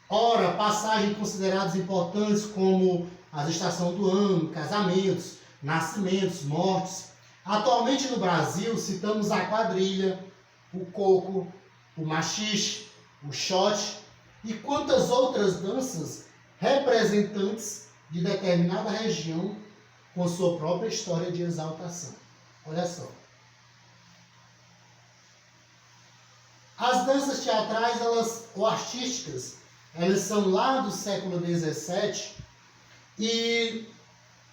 ora, passagens consideradas importantes como as estações do ano, casamentos, nascimentos, mortes. Atualmente no Brasil citamos a quadrilha, o coco, o machixe, o xote e quantas outras danças representantes de determinada região com sua própria história de exaltação. Olha só. As danças teatrais, ou artísticas, elas são lá do século XVII e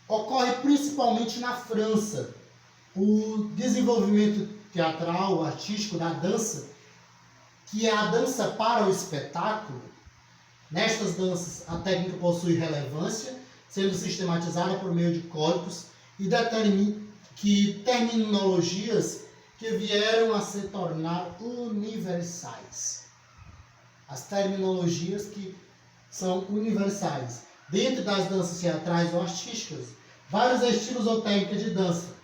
ocorre principalmente na França. O desenvolvimento teatral, artístico da dança, que é a dança para o espetáculo. Nestas danças, a técnica possui relevância, sendo sistematizada por meio de códigos e terminologias que vieram a se tornar universais. As terminologias que são universais. Dentro das danças teatrais ou artísticas, vários estilos ou técnicas de dança.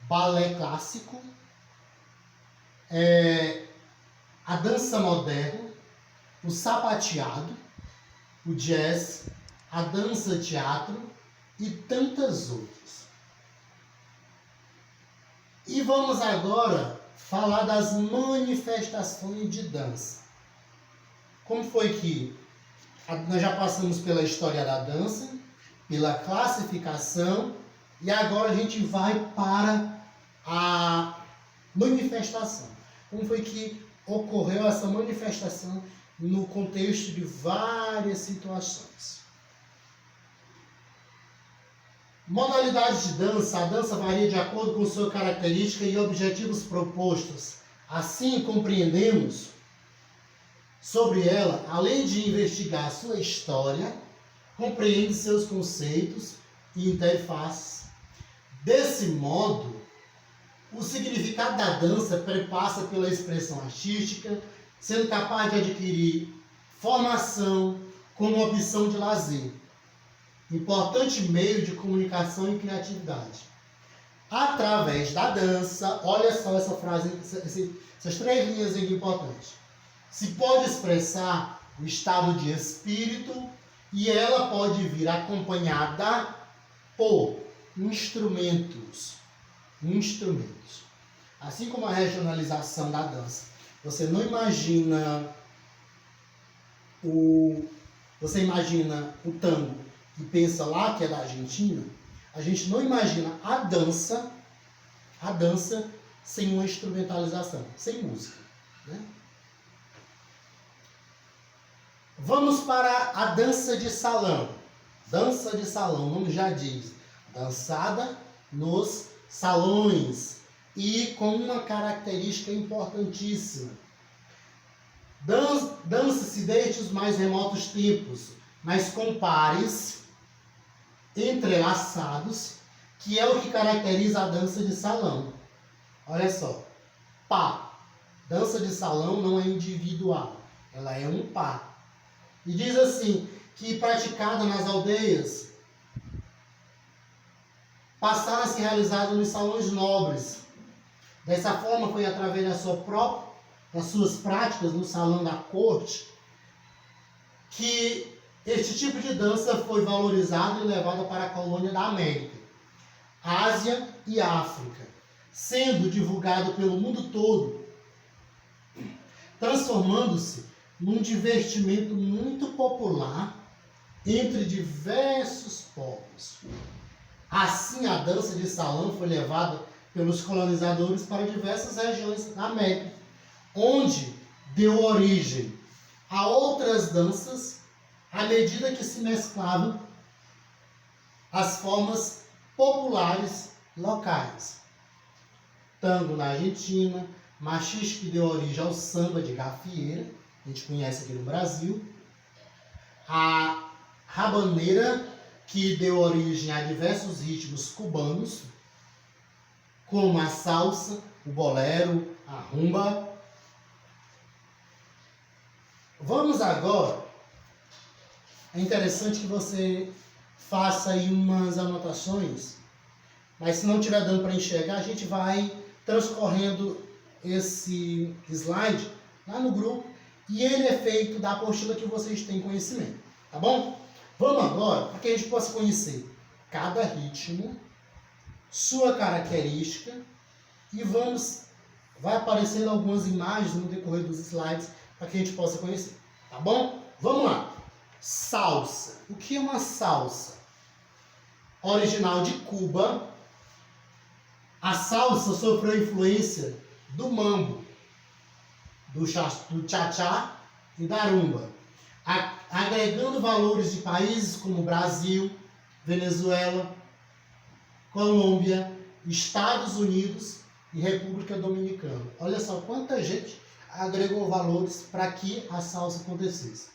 Balé clássico, a dança moderna, o sapateado, o jazz, a dança-teatro e tantas outras. E vamos agora falar das manifestações de dança. Como foi que nós já passamos pela história da dança, pela classificação, e agora a gente vai para a manifestação. Como foi que ocorreu essa manifestação no contexto de várias situações. Modalidades de dança. A dança varia de acordo com sua característica e objetivos propostos. Assim, compreendemos sobre ela, além de investigar sua história, compreende seus conceitos e interfaces. Desse modo, o significado da dança perpassa pela expressão artística, sendo capaz de adquirir formação como opção de lazer, importante meio de comunicação e criatividade. Através da dança, olha só essa frase, essas 3 linhas aqui importantes. Se pode expressar o estado de espírito e ela pode vir acompanhada por instrumentos. Assim como a regionalização da dança. Você não imagina você imagina o tango e pensa lá que é da Argentina. A gente não imagina a dança sem uma instrumentalização, sem música, né? Vamos para a dança de salão. Dança de salão, o nome já diz, dançada nos salões e com uma característica importantíssima. Dança-se desde os mais remotos tempos, mas com pares entrelaçados, que é o que caracteriza a dança de salão. Olha só, par. Dança de salão não é individual, ela é um par. E diz assim, que praticada nas aldeias, passaram a ser realizada nos salões nobres. Dessa forma, foi através das suas práticas no salão da corte que este tipo de dança foi valorizado e levado para a colônia da América, Ásia e África, sendo divulgado pelo mundo todo, transformando-se num divertimento muito popular entre diversos povos. Assim, a dança de salão foi levada pelos colonizadores para diversas regiões da América, onde deu origem a outras danças à medida que se mesclavam as formas populares locais. Tango na Argentina, machixe que deu origem ao samba de gafieira, a gente conhece aqui no Brasil, a rabaneira, que deu origem a diversos ritmos cubanos, como a salsa, o bolero, a rumba. Vamos agora, é interessante que você faça aí umas anotações, mas se não estiver dando para enxergar, a gente vai transcorrendo esse slide lá no grupo e ele é feito da apostila que vocês têm conhecimento, tá bom? Vamos agora, para que a gente possa conhecer cada ritmo, sua característica e vai aparecendo algumas imagens no decorrer dos slides para que a gente possa conhecer, tá bom? Vamos lá. Salsa. O que é uma salsa? Original de Cuba, a salsa sofreu influência do mambo, do cha-cha e da rumba, agregando valores de países como Brasil, Venezuela, Colômbia, Estados Unidos e República Dominicana. Olha só quanta gente agregou valores para que a salsa acontecesse.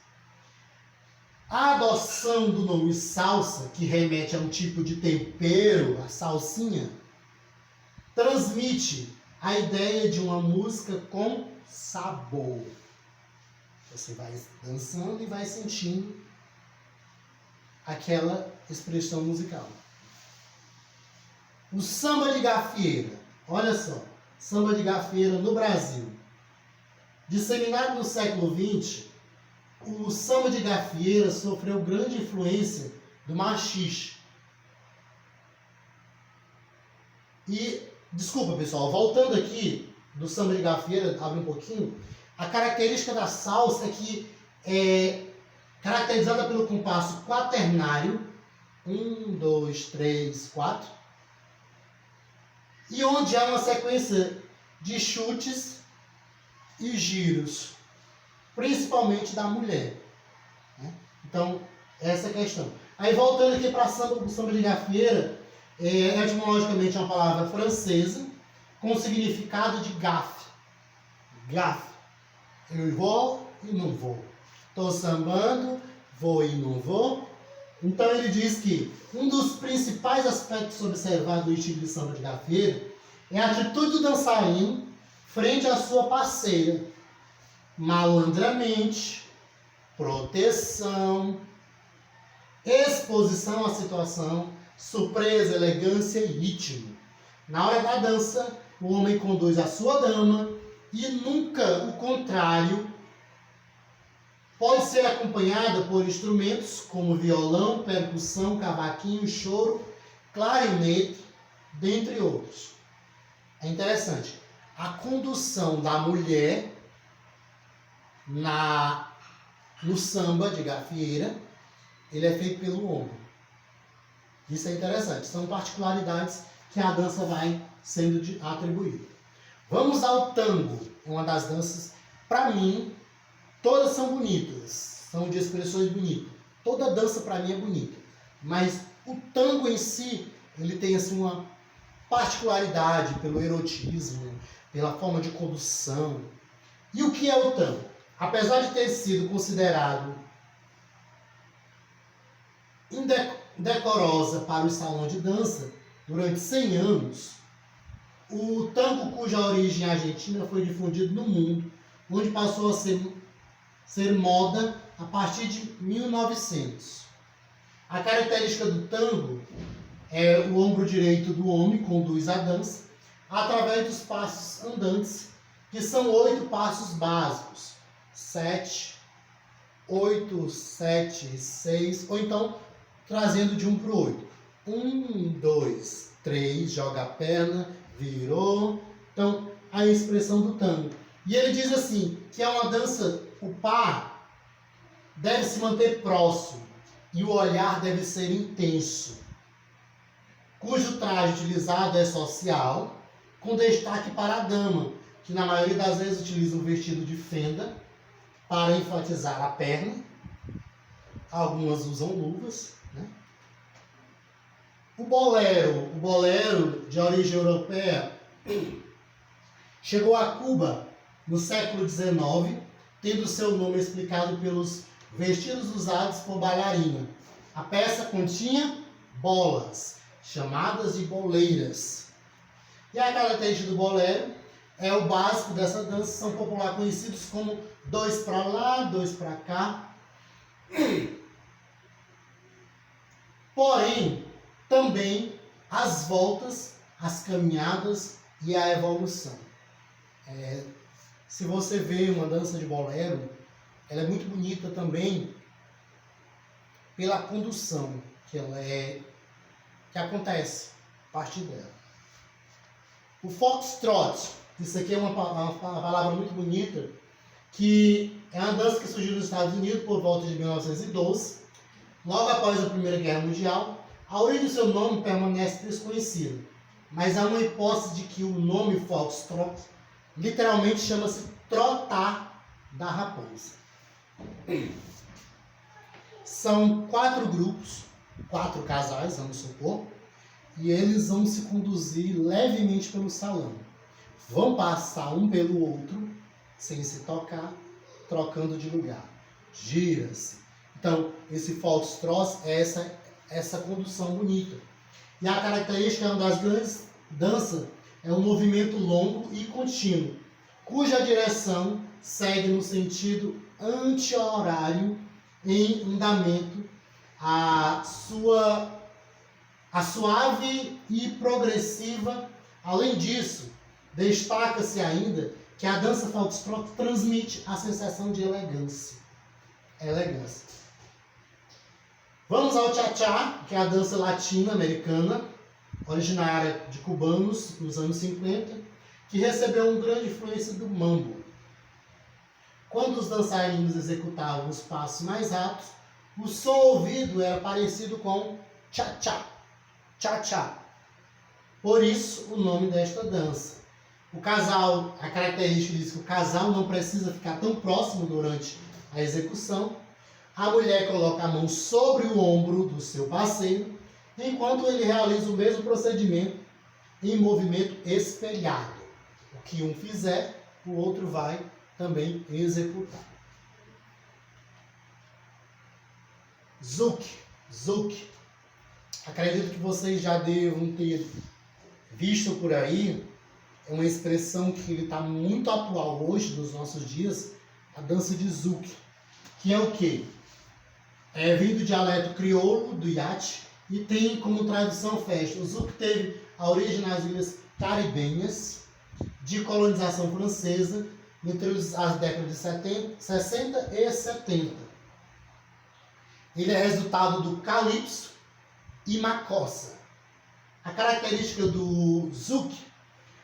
A adoção do nome salsa, que remete a um tipo de tempero, a salsinha, transmite a ideia de uma música com sabor. Você vai dançando e vai sentindo aquela expressão musical. O samba de gafieira, olha só, samba de gafieira no Brasil. Disseminado no século XX, o samba de gafieira sofreu grande influência do machixe. E, desculpa pessoal, voltando aqui do samba de gafieira, abre um pouquinho, a característica da salsa é que é caracterizada pelo compasso quaternário, 1, 2, 3, 4, e onde há uma sequência de chutes e giros, principalmente da mulher. Então, essa é a questão. Aí, voltando aqui para o samba de gafieira, etimologicamente é uma palavra francesa com o significado de gafe. Gafe. Eu vou e não vou. Estou sambando, vou e não vou. Então ele diz que um dos principais aspectos observados no estilo de samba de gafieira é a atitude do dançarino frente à sua parceira. Malandramente, proteção, exposição à situação, surpresa, elegância e ritmo. Na hora da dança, o homem conduz a sua dama e nunca o contrário. Pode ser acompanhada por instrumentos como violão, percussão, cavaquinho, choro, clarinete, dentre outros. É interessante. A condução da mulher no samba de gafieira, ele é feito pelo homem. Isso é interessante. São particularidades que a dança vai sendo atribuída. Vamos ao tango. É uma das danças, para mim, todas são bonitas. São de expressões bonitas. Toda dança, para mim, é bonita. Mas o tango em si, ele tem assim, uma particularidade pelo erotismo, pela forma de condução. E o que é o tango? Apesar de ter sido considerado indecorosa para o salão de dança durante 100 anos, o tango, cuja origem argentina, foi difundido no mundo, onde passou a ser moda a partir de 1900. A característica do tango é o ombro direito do homem conduz a dança através dos passos andantes, que são 8 passos básicos. 7, 8, 7, 6, ou então trazendo de 1 para o 8. 1, 2, 3, joga a perna, virou. Então, a expressão do tango. E ele diz assim, que é uma dança, o par deve se manter próximo e o olhar deve ser intenso, cujo traje utilizado é social, com destaque para a dama, que na maioria das vezes utiliza um vestido de fenda para enfatizar a perna. Algumas usam luvas, né? O bolero de origem europeia, chegou a Cuba no século XIX, tendo seu nome explicado pelos vestidos usados por bailarina. A peça continha bolas, chamadas de boleiras. E a característica do bolero é o básico dessa dança, são popularmente conhecidos como 2 para lá, 2 para cá. Porém, também as voltas, as caminhadas e a evolução. Se você vê uma dança de bolero, ela é muito bonita também pela condução que acontece a partir dela. O foxtrot, isso aqui é uma palavra muito bonita, que é uma dança que surgiu nos Estados Unidos por volta de 1912, logo após a Primeira Guerra Mundial. A origem do seu nome permanece desconhecida, mas há uma hipótese de que o nome foxtrot literalmente chama-se trotar da raposa. São 4 grupos, 4 casais, vamos supor, e eles vão se conduzir levemente pelo salão. Vão passar um pelo outro, sem se tocar, trocando de lugar. Gira-se. Então, esse foxtrot é essa condução bonita. E a característica é uma das grandes danças, é um movimento longo e contínuo, cuja direção segue no sentido anti-horário em andamento a suave e progressiva. Além disso, destaca-se ainda que a dança foxtrot transmite a sensação de elegância. Vamos ao cha-cha, que é a dança latino-americana, originária de cubanos nos anos 50, que recebeu uma grande influência do mambo. Quando os dançarinos executavam os passos mais rápidos, o som ouvido era parecido com cha-cha, cha-cha. Por isso, o nome desta dança. O casal, a característica diz que o casal não precisa ficar tão próximo durante a execução. A mulher coloca a mão sobre o ombro do seu parceiro, enquanto ele realiza o mesmo procedimento em movimento espelhado. O que um fizer, o outro vai também executar. Zouk. Acredito que vocês já devam ter visto por aí. É uma expressão que está muito atual hoje, nos nossos dias, a dança de zouk. Que é o quê? Vem do dialeto crioulo, do iate, e tem como tradução festa. O zouk teve a origem nas ilhas caribenhas, de colonização francesa, entre as décadas de 60 e 70. Ele é resultado do calypso e makossa. A característica do zouk,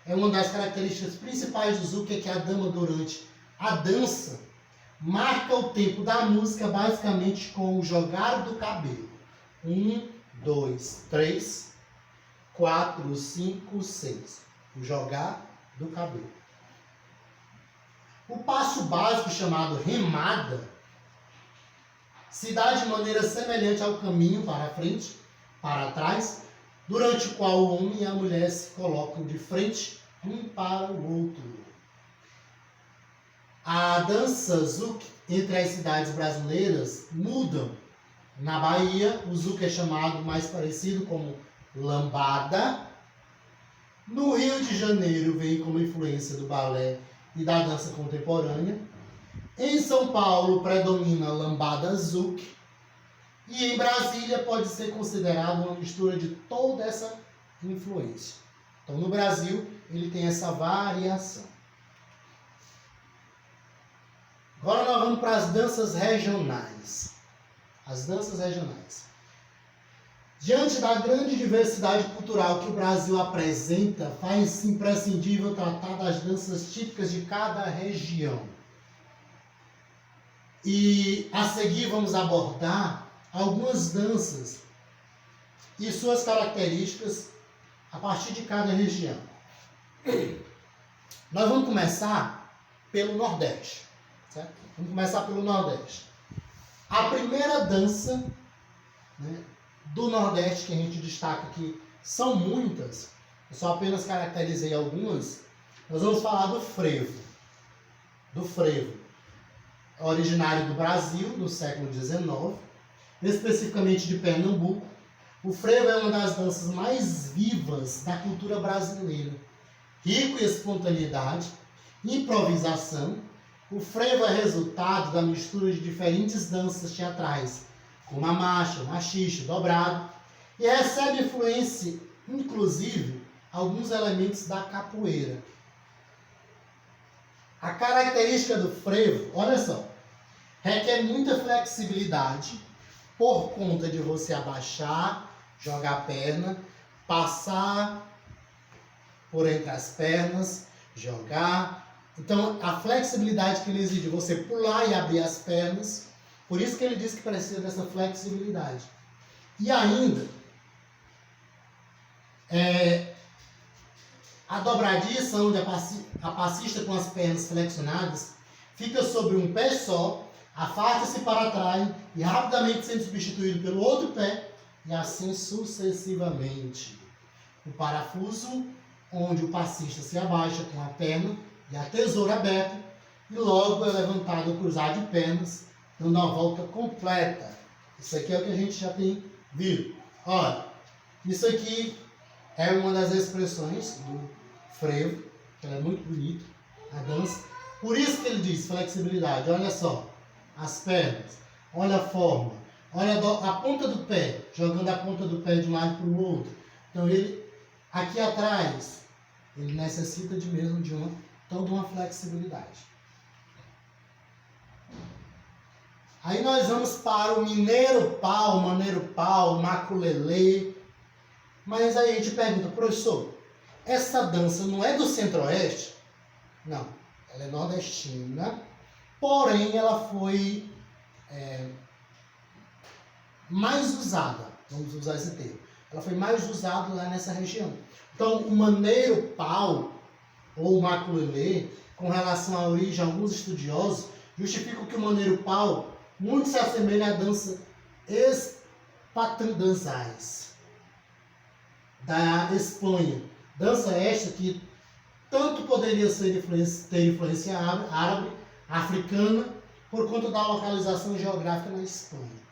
uma das características principais do zouk é que a dama, durante a dança, marca o tempo da música basicamente com o jogar do cabelo. 1, 2, 3, 4, 5, 6. O jogar do cabelo. O passo básico, chamado remada, se dá de maneira semelhante ao caminho para frente, para trás, durante o qual o homem e a mulher se colocam de frente um para o outro. A dança zouk entre as cidades brasileiras mudam. Na Bahia, o zouk é chamado mais parecido como lambada. No Rio de Janeiro, vem como influência do balé e da dança contemporânea. Em São Paulo, predomina a lambada zouk. E em Brasília, pode ser considerado uma mistura de toda essa influência. Então, no Brasil, ele tem essa variação. Agora nós vamos para as danças regionais. As danças regionais. Diante da grande diversidade cultural que o Brasil apresenta, faz-se imprescindível tratar das danças típicas de cada região. E a seguir vamos abordar algumas danças e suas características a partir de cada região. Nós vamos começar pelo Nordeste. Certo? Vamos começar pelo Nordeste. A primeira dança, do Nordeste que a gente destaca aqui, são muitas, eu só apenas caracterizei algumas. Nós vamos falar do frevo. Originário do Brasil, no século XIX, especificamente de Pernambuco. O frevo é uma das danças mais vivas da cultura brasileira. Rico em espontaneidade, improvisação. O frevo é resultado da mistura de diferentes danças teatrais, como a marcha, o machixe, o dobrado, e recebe influência, inclusive, alguns elementos da capoeira. A característica do frevo, olha só, requer muita flexibilidade por conta de você abaixar, jogar a perna, passar por entre as pernas, jogar. Então, a flexibilidade que ele exige, você pular e abrir as pernas, por isso que ele diz que precisa dessa flexibilidade. E ainda, A dobradiça, onde a passista com as pernas flexionadas fica sobre um pé só, afasta-se para trás e rapidamente sendo substituído pelo outro pé, e assim sucessivamente. O parafuso, onde o passista se abaixa com a perna e a tesoura aberta, e logo é levantado o cruzar de pernas, dando a volta completa. Isso aqui é o que a gente já tem visto. Olha, isso aqui é uma das expressões do frevo, que ela é muito bonita, a dança. Por isso que ele diz flexibilidade. Olha só, as pernas, olha a forma, olha a ponta do pé, jogando a ponta do pé de um lado para o outro. Então ele, aqui atrás, ele necessita de toda uma flexibilidade. Aí nós vamos para o mineiro pau, maneiro pau, maculelê. Mas aí a gente pergunta, professor, essa dança não é do centro-oeste? Não, ela é nordestina, porém ela foi mais usada, vamos usar esse termo, ela foi mais usada lá nessa região. Então o maneiro pau, ou maculelê, com relação à origem, alguns estudiosos justificam que o maneiro pau muito se assemelha à dança espatandançais da Espanha. Dança esta que tanto poderia ter influência árabe, africana, por conta da localização geográfica na Espanha.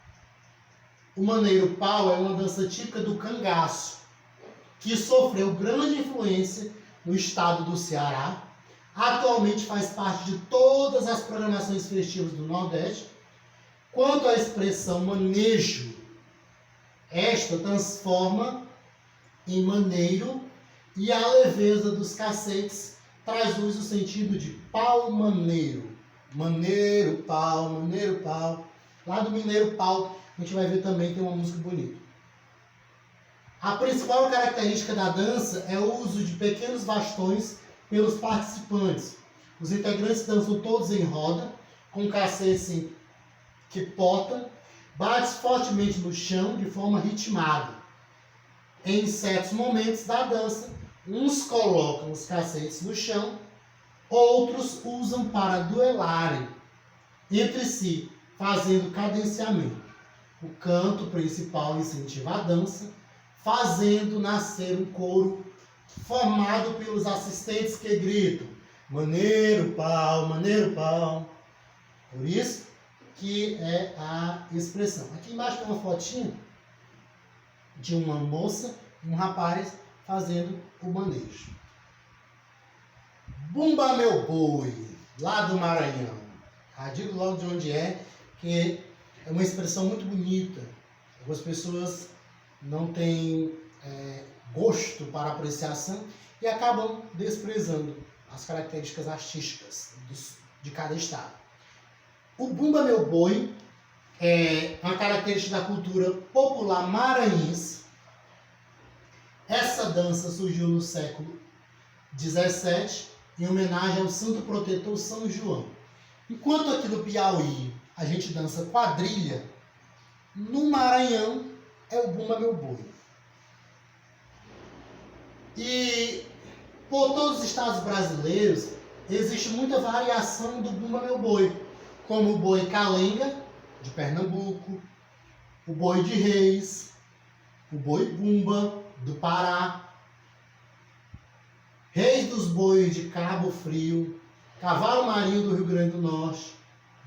O maneiro pau é uma dança típica do cangaço, que sofreu grande influência no estado do Ceará. Atualmente faz parte de todas as programações festivas do Nordeste. Quanto à expressão manejo, esta transforma em maneiro, e a leveza dos cacetes traz luz o sentido de pau maneiro. Maneiro, pau. Lá do mineiro pau, a gente vai ver também, tem uma música bonita. A principal característica da dança é o uso de pequenos bastões pelos participantes. Os integrantes dançam todos em roda, com cacetes que potam, bate fortemente no chão de forma ritmada. Em certos momentos da dança, uns colocam os cacetes no chão, outros usam para duelarem entre si, fazendo cadenciamento. O canto principal incentiva a dança, fazendo nascer um coro formado pelos assistentes que gritam maneiro pau, maneiro pau. Por isso que é a expressão. Aqui embaixo tem uma fotinha de uma moça e um rapaz fazendo o manejo. Bumba meu boi, lá do Maranhão. Digo logo de onde é, que é uma expressão muito bonita. Algumas pessoas não têm gosto para apreciação e acabam desprezando as características artísticas de cada estado. O Bumba Meu Boi é uma característica da cultura popular maranhense. Essa dança surgiu no século XVII em homenagem ao santo protetor São João. Enquanto aqui no Piauí a gente dança quadrilha, no Maranhão é o Bumba Meu Boi. E por todos os estados brasileiros existe muita variação do Bumba Meu Boi, como o boi calenga, de Pernambuco, o boi de Reis, o boi bumba, do Pará, Reis dos Bois de Cabo Frio, Cavalo Marinho do Rio Grande do Norte,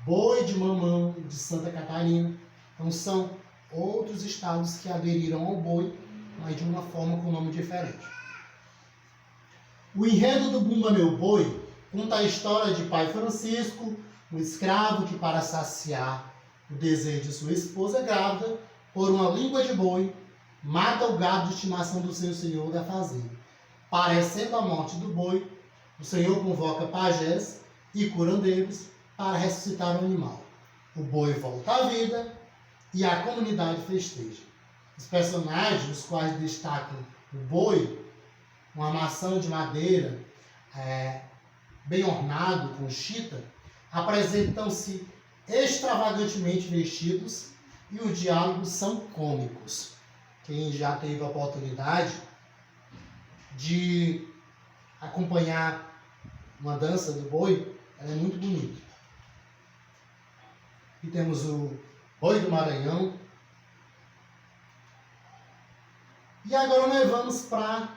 boi de mamão de Santa Catarina. Então são outros estados que aderiram ao boi, mas de uma forma com nome diferente. O enredo do Bumba Meu Boi conta a história de Pai Francisco, um escravo que, para saciar o desejo de sua esposa grávida por uma língua de boi, mata o gado de estimação do seu senhor da fazenda. Parecendo a morte do boi, o senhor convoca pajés e curandeiros para ressuscitar o animal. O boi volta à vida e a comunidade festeja. Os personagens, os quais destacam o boi, uma maçã de madeira bem ornado com chita, apresentam-se extravagantemente vestidos e os diálogos são cômicos. Quem já teve a oportunidade de acompanhar uma dança do boi, ela é muito bonita. E temos o Boi do Maranhão. E agora nós vamos para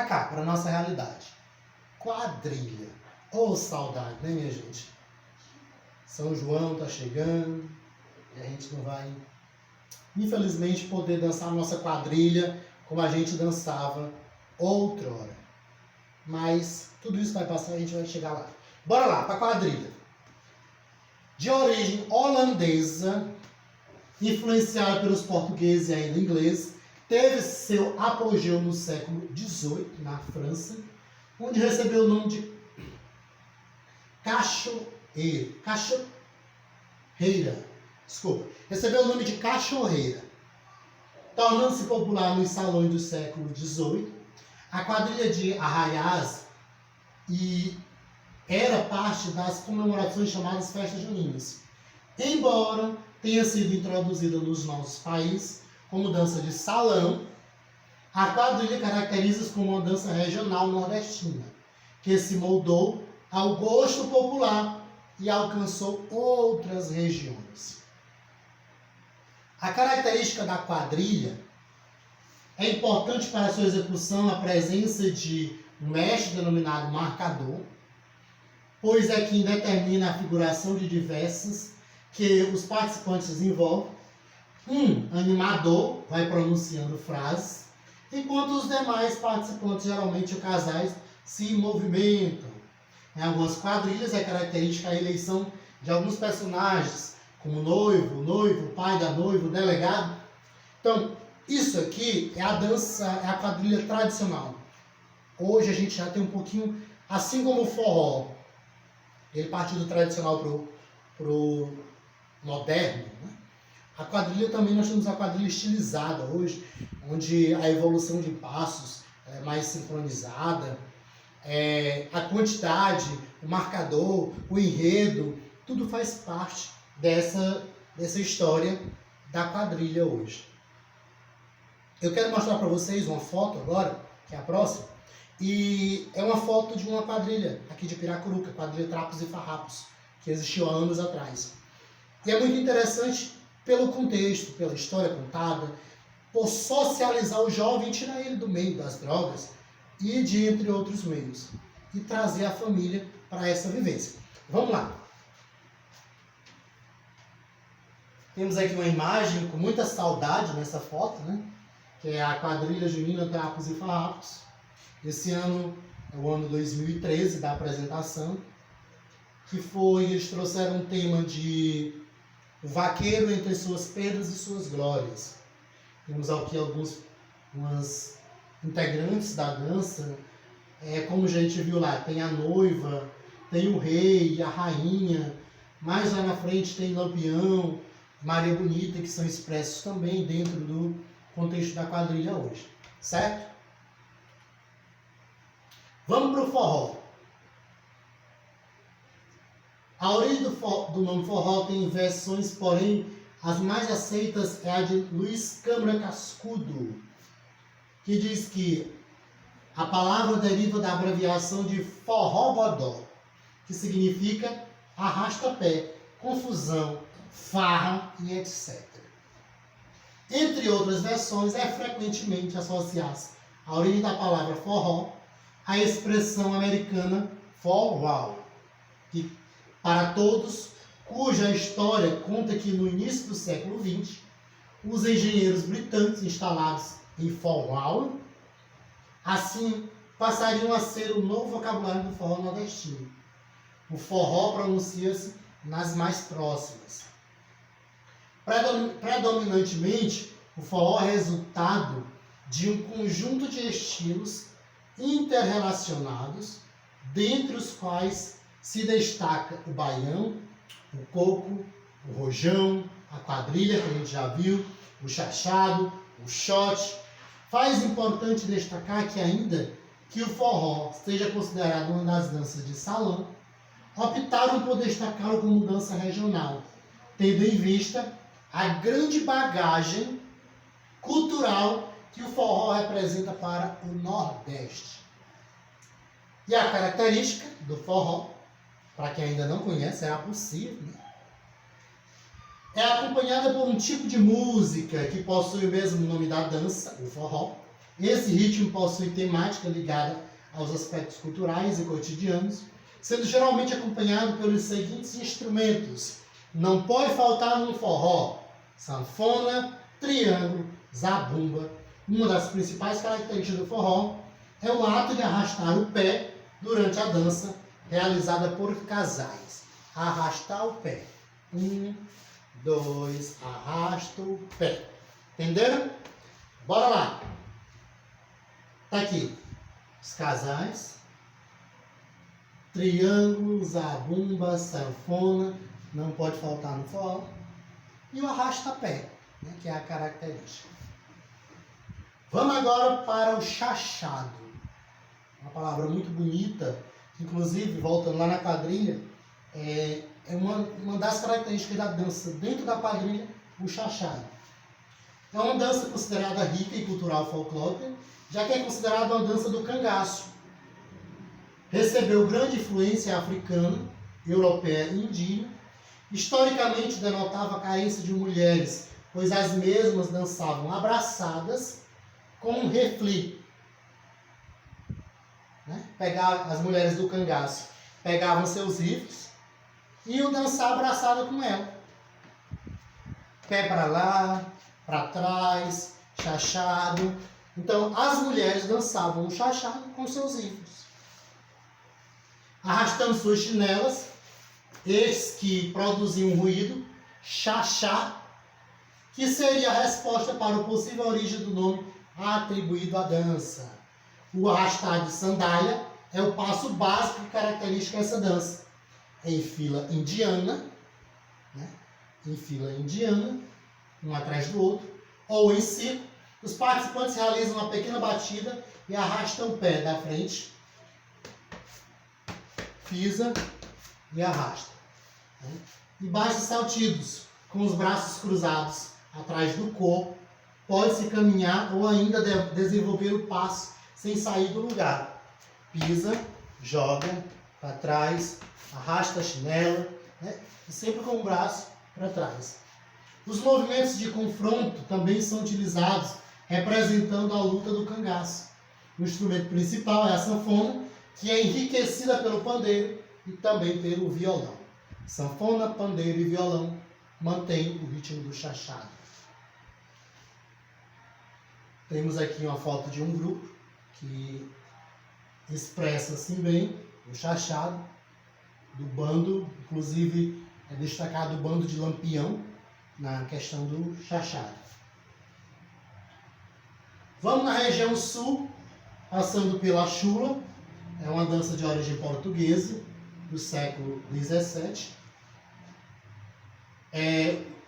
cá, para a nossa realidade. Quadrilha. Ô, saudade, né, minha gente? São João tá chegando e a gente não vai, infelizmente, poder dançar a nossa quadrilha como a gente dançava outrora. Mas tudo isso vai passar e a gente vai chegar lá. Bora lá, para a quadrilha. De origem holandesa, influenciada pelos portugueses e ainda ingleses, teve seu apogeu no século XVIII, na França, onde recebeu o nome de recebeu o nome de cachorreira. Tornando-se popular nos salões do século XVIII, a quadrilha de arraiais era parte das comemorações chamadas festas juninas. Embora tenha sido introduzida nos nossos países como dança de salão, a quadrilha caracteriza-se como uma dança regional nordestina, que se moldou ao gosto popular e alcançou outras regiões. A característica da quadrilha é importante para a sua execução a presença de um mestre denominado marcador, pois é quem determina a figuração de diversas que os participantes desenvolvem. Um animador vai pronunciando frases, enquanto os demais participantes, geralmente casais, se movimentam. Em algumas quadrilhas é característica a eleição de alguns personagens, como noivo, pai da noiva, delegado. Então, isso aqui é a dança, é a quadrilha tradicional. Hoje a gente já tem um pouquinho, assim como o forró, ele partiu do tradicional pro moderno, né? A quadrilha também, nós temos a quadrilha estilizada hoje, onde a evolução de passos é mais sincronizada, a quantidade, o marcador, o enredo, tudo faz parte dessa história da quadrilha hoje. Eu quero mostrar para vocês uma foto agora, que é a próxima, e é uma foto de uma quadrilha aqui de Piracuruca, quadrilha Trapos e Farrapos, que existiu há anos atrás. E é muito interessante pelo contexto, pela história contada, por socializar o jovem, tirar ele do meio das drogas e de entre outros meios, e trazer a família para essa vivência. Vamos lá. Temos aqui uma imagem com muita saudade nessa foto, né? Que é a quadrilha junina Trapos e Farrapos. Esse ano é o ano 2013 da apresentação, que eles trouxeram um tema de o vaqueiro entre suas perdas e suas glórias. Temos aqui umas integrantes da dança, como a gente viu lá, tem a noiva, tem o rei, a rainha, mais lá na frente tem Lampião, Maria Bonita, que são expressos também dentro do contexto da quadrilha hoje, certo? Vamos para o forró. A origem do nome forró tem versões, porém as mais aceitas é a de Luiz Câmara Cascudo, que diz que a palavra deriva da abreviação de forró-bodó, que significa arrasta-pé, confusão, farra e etc. Entre outras versões, é frequentemente associada a origem da palavra forró à expressão americana for wow, que para todos, cuja história conta que no início do século XX, os engenheiros britânicos instalados em Fall Wow, assim passariam a ser o novo vocabulário do forró nordestino. O forró pronuncia-se nas mais próximas. Predominantemente, o forró é resultado de um conjunto de estilos interrelacionados, dentre os quais se destaca o baião, o coco, o rojão, a quadrilha, que a gente já viu, o chachado, o shot. Faz importante destacar que ainda que o forró seja considerado uma das danças de salão, optaram por destacá-lo como dança regional, tendo em vista a grande bagagem cultural que o forró representa para o Nordeste. E a característica do forró, para quem ainda não conhece, é a possível, né? É acompanhada por um tipo de música que possui o mesmo nome da dança, o forró. Esse ritmo possui temática ligada aos aspectos culturais e cotidianos, sendo geralmente acompanhado pelos seguintes instrumentos. Não pode faltar no forró: sanfona, triângulo, zabumba. Uma das principais características do forró é o ato de arrastar o pé durante a dança, realizada por casais. Arrastar o pé. 1, 2, arrasta o pé. Entenderam? Bora lá. Tá aqui. Os casais. Triângulo, zabumba, sanfona. Não pode faltar no forró. E o arrasta-pé, né, que é a característica. Vamos agora para o chachado. Uma palavra muito bonita. Inclusive, voltando lá na quadrilha, é uma das características da dança dentro da quadrilha, o chachado. É uma dança considerada rica e cultural folclórica, já que é considerada uma dança do cangaço. Recebeu grande influência africana, europeia e indígena. Historicamente denotava a carência de mulheres, pois as mesmas dançavam abraçadas com um refli. As mulheres do cangaço pegavam seus rifles e iam dançar abraçada com ela. Pé para lá, para trás, chachado. Então, as mulheres dançavam o chachado com seus rifles, arrastando suas chinelas, estes que produziam ruído, chachá, que seria a resposta para a possível origem do nome atribuído à dança. O arrastar de sandália é o passo básico que caracteriza essa dança. Em fila indiana, né? Em fila indiana, um atrás do outro, ou em círculo, os participantes realizam uma pequena batida e arrastam o pé da frente, pisa e arrasta. Né? E baixos saltidos, com os braços cruzados atrás do corpo, pode-se caminhar ou ainda desenvolver o passo sem sair do lugar. Pisa, joga para trás, arrasta a chinela, né? E sempre com o braço para trás. Os movimentos de confronto também são utilizados, representando a luta do cangaço. O instrumento principal é a sanfona, que é enriquecida pelo pandeiro e também pelo violão. Sanfona, pandeiro e violão mantêm o ritmo do chachado. Temos aqui uma foto de um grupo que expressa assim bem o chachado do bando, inclusive é destacado o bando de Lampião na questão do chachado. Vamos na região sul, passando pela chula. É uma dança de origem portuguesa do século XVII.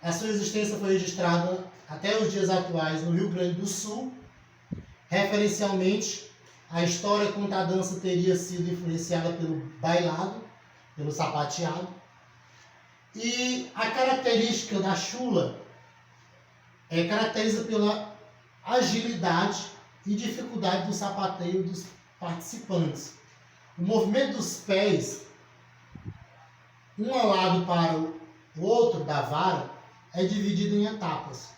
A sua existência foi registrada até os dias atuais no Rio Grande do Sul. Referencialmente, a história conta a dança teria sido influenciada pelo bailado, pelo sapateado. E a característica da chula caracteriza pela agilidade e dificuldade do sapateio dos participantes. O movimento dos pés, um ao lado para o outro da vara, é dividido em etapas: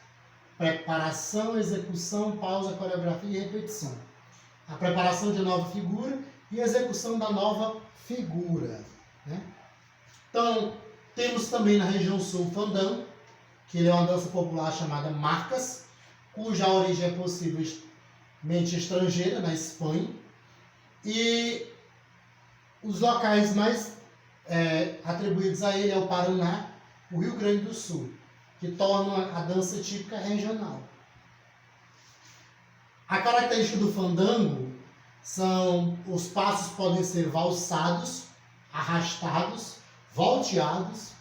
preparação, execução, pausa, coreografia e repetição. A preparação de nova figura e a execução da nova figura, né? Então, temos também na região sul o fandango, que é uma dança popular chamada marcas, cuja origem é possivelmente estrangeira, na Espanha. E os locais mais atribuídos a ele é o Paraná, o Rio Grande do Sul, que torna a dança típica regional. A característica do fandango são os passos podem ser valsados, arrastados, volteados.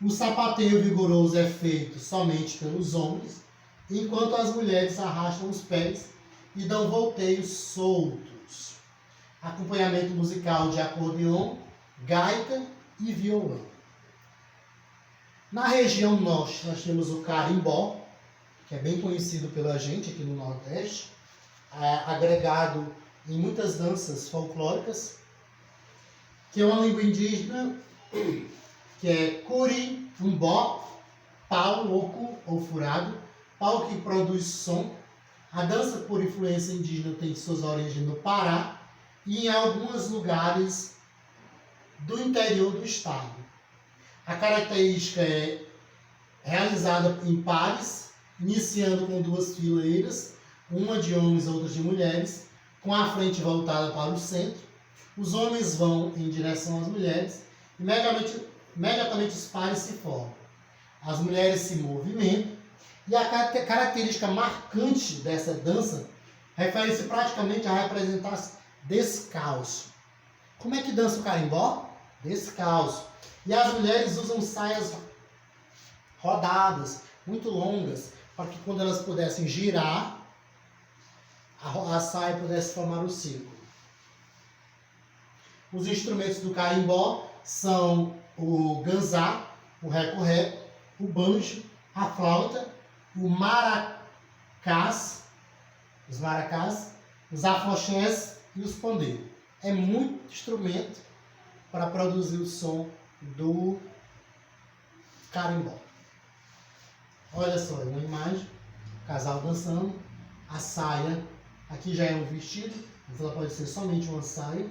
O sapateio vigoroso é feito somente pelos homens, enquanto as mulheres arrastam os pés e dão volteios soltos. Acompanhamento musical de acordeon, gaita e violão. Na região norte, nós temos o carimbó, que é bem conhecido pela gente aqui no Nordeste, agregado em muitas danças folclóricas, que é uma língua indígena, que é curi-umbó, pau, oco ou furado, pau que produz som. A dança, por influência indígena, tem suas origens no Pará e em alguns lugares do interior do estado. A característica é realizada em pares, iniciando com 2 fileiras, uma de homens e outra de mulheres, com a frente voltada para o centro. Os homens vão em direção às mulheres e imediatamente os pares se formam. As mulheres se movimentam e a característica marcante dessa dança refere-se praticamente a representar-se descalço. Como é que dança o carimbó? Descalço. E as mulheres usam saias rodadas, muito longas, para que quando elas pudessem girar, a saia pudesse formar o círculo. Os instrumentos do carimbó são o ganzá, o reco-reco, o banjo, a flauta, o maracás, os maracás, os afoxés e os pandeiros. É muito instrumento para produzir o som do carimbó. Olha só, é uma imagem, casal dançando, a saia, aqui já é um vestido, mas ela pode ser somente uma saia,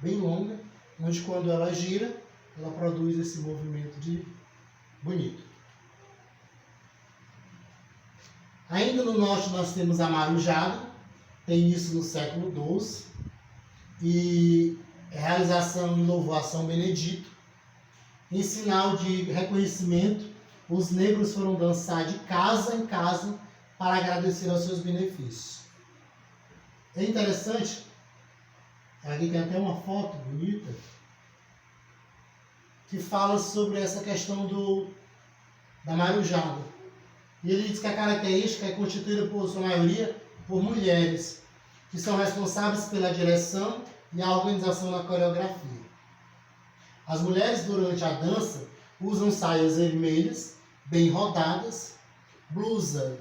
bem longa, onde quando ela gira, ela produz esse movimento de bonito. Ainda no norte nós temos a marujada, tem isso no século XII, e realização em louvor a São Benedito. Em sinal de reconhecimento, os negros foram dançar de casa em casa para agradecer aos seus benefícios. É interessante, aqui tem até uma foto bonita, que fala sobre essa questão da marujada. E ele diz que a característica é constituída por sua maioria por mulheres, que são responsáveis pela direção e a organização da coreografia. As mulheres durante a dança usam saias vermelhas, bem rodadas, blusa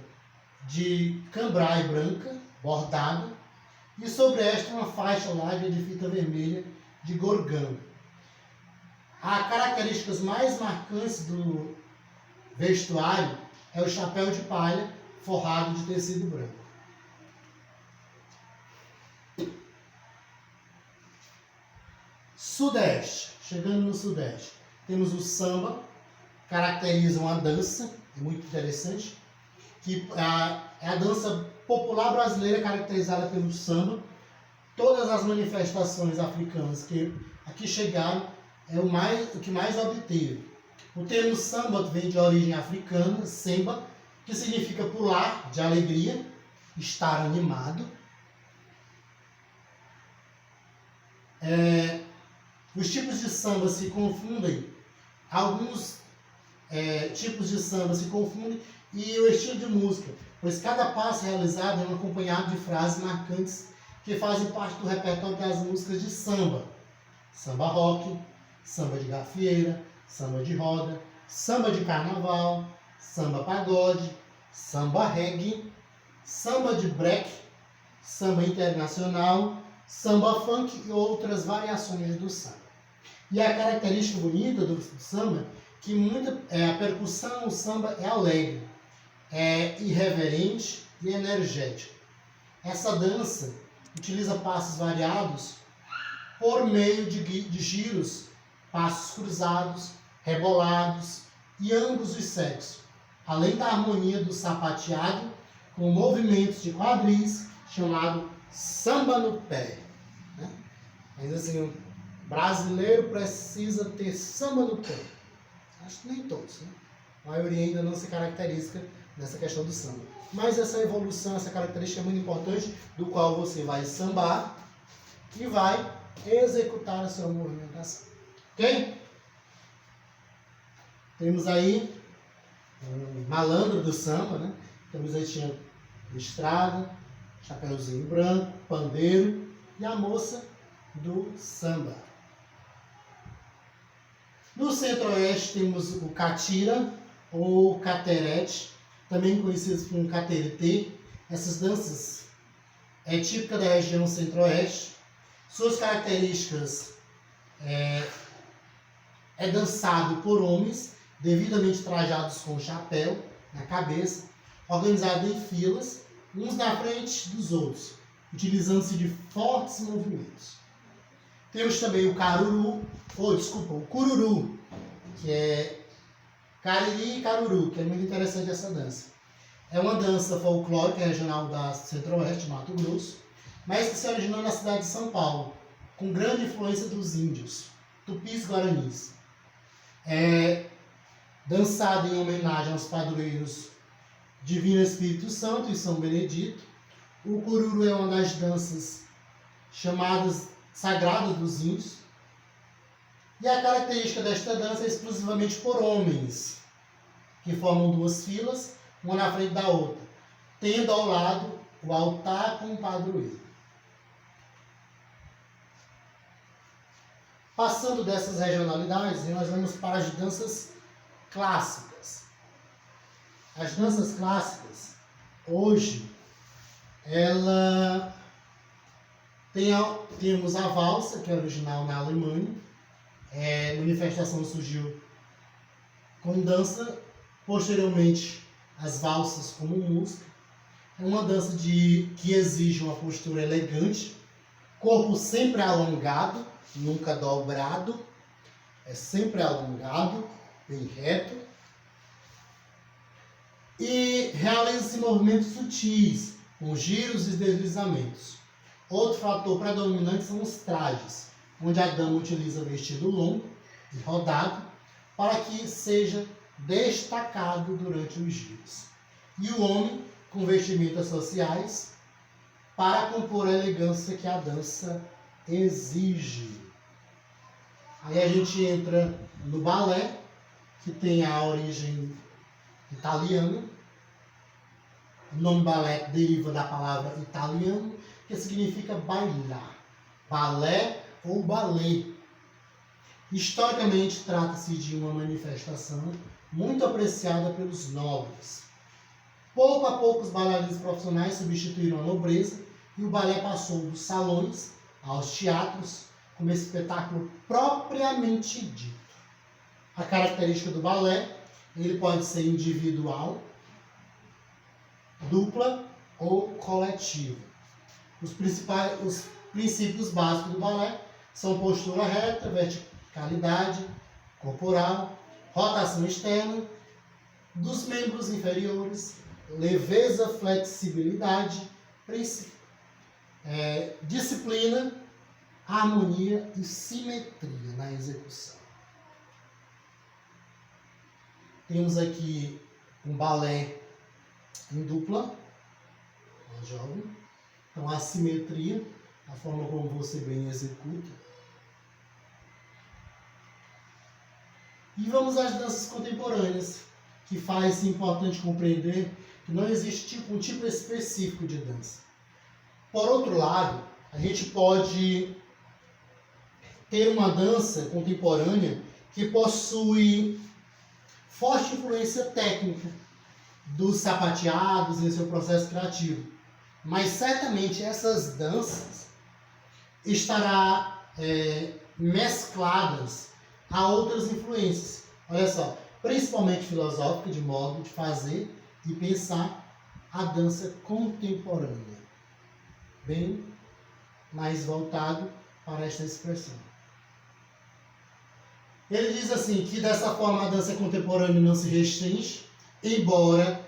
de cambrai branca, bordada, e sobre esta uma faixa larga de fita vermelha de gorgão. As características mais marcantes do vestuário é o chapéu de palha forrado de tecido branco. Sudeste. Chegando no Sudeste, temos o samba, caracterizam a dança, é muito interessante, que é a dança popular brasileira caracterizada pelo samba. Todas as manifestações africanas que aqui chegaram é o que mais obteve. O termo samba vem de origem africana, semba, que significa pular de alegria, estar animado. Os tipos de samba se confundem, alguns tipos de samba se confundem e o estilo de música, pois cada passo realizado é acompanhado de frases marcantes que fazem parte do repertório das músicas de samba. Samba rock, samba de gafieira, samba de roda, samba de carnaval, samba pagode, samba reggae, samba de break, samba internacional, samba funk e outras variações do samba. E a característica bonita do samba que a percussão no samba é alegre, é irreverente e energética. Essa dança utiliza passos variados por meio de giros, passos cruzados, rebolados e ambos os sexos, além da harmonia do sapateado com movimentos de quadris chamado samba no pé. Né? Mas assim, o brasileiro precisa ter samba no pé. Acho que nem todos, né? A maioria ainda não se caracteriza nessa questão do samba. Mas essa evolução, essa característica é muito importante, do qual você vai sambar e vai executar a sua movimentação. Ok? Temos aí um malandro do samba, né? Temos aí tinha listrada, chapéuzinho branco, pandeiro e a moça do samba. No centro-oeste temos o catira ou caterete, também conhecidos como cateretê. Essas danças é típica da região centro-oeste. Suas características é dançado por homens, devidamente trajados com chapéu na cabeça, organizado em filas, uns na frente dos outros, utilizando-se de fortes movimentos. Temos também o cururu, que é cariri e caruru, que é muito interessante essa dança. É uma dança folclórica regional da Centro-Oeste, Mato Grosso, mas que se originou na cidade de São Paulo, com grande influência dos índios, tupis guaranis. É dançado em homenagem aos padroeiros Divino Espírito Santo e São Benedito. O cururu é uma das danças chamadas sagradas dos índios. E a característica desta dança é exclusivamente por homens, que formam duas filas, uma na frente da outra, tendo ao lado o altar com o padroeiro. Passando dessas regionalidades, nós vamos para as danças clássicas. As danças clássicas, hoje, temos a valsa, que é original na Alemanha. A manifestação surgiu com dança, posteriormente as valsas como música. É uma dança que exige uma postura elegante, corpo sempre alongado, nunca dobrado, é sempre alongado, bem reto, e realiza-se movimentos sutis, com giros e deslizamentos. Outro fator predominante são os trajes, onde a dama utiliza vestido longo e rodado para que seja destacado durante os giros. E o homem com vestimentas sociais para compor a elegância que a dança exige. Aí a gente entra no balé, que tem a origem italiana. O nome balé deriva da palavra italiano, que significa bailar, balé ou ballet. Historicamente, trata-se de uma manifestação muito apreciada pelos nobres. Pouco a pouco, os bailarinos profissionais substituíram a nobreza e o balé passou dos salões aos teatros como espetáculo propriamente dito. A característica do balé, ele pode ser individual, dupla ou coletivo. Os princípios básicos do balé são postura reta, verticalidade corporal, rotação externa dos membros inferiores, leveza, flexibilidade, disciplina, harmonia e simetria na execução. Temos aqui um balé em dupla, jovem. Então, a simetria, a forma como você bem executa. E vamos às danças contemporâneas, que faz importante compreender que não existe um tipo específico de dança. Por outro lado, a gente pode ter uma dança contemporânea que possui forte influência técnica dos sapateados em seu processo criativo. Mas certamente essas danças estarão mescladas a outras influências. Olha só, principalmente filosófica, de modo de fazer e pensar a dança contemporânea. Bem mais voltado para esta expressão. Ele diz assim, que dessa forma a dança contemporânea não se restringe, embora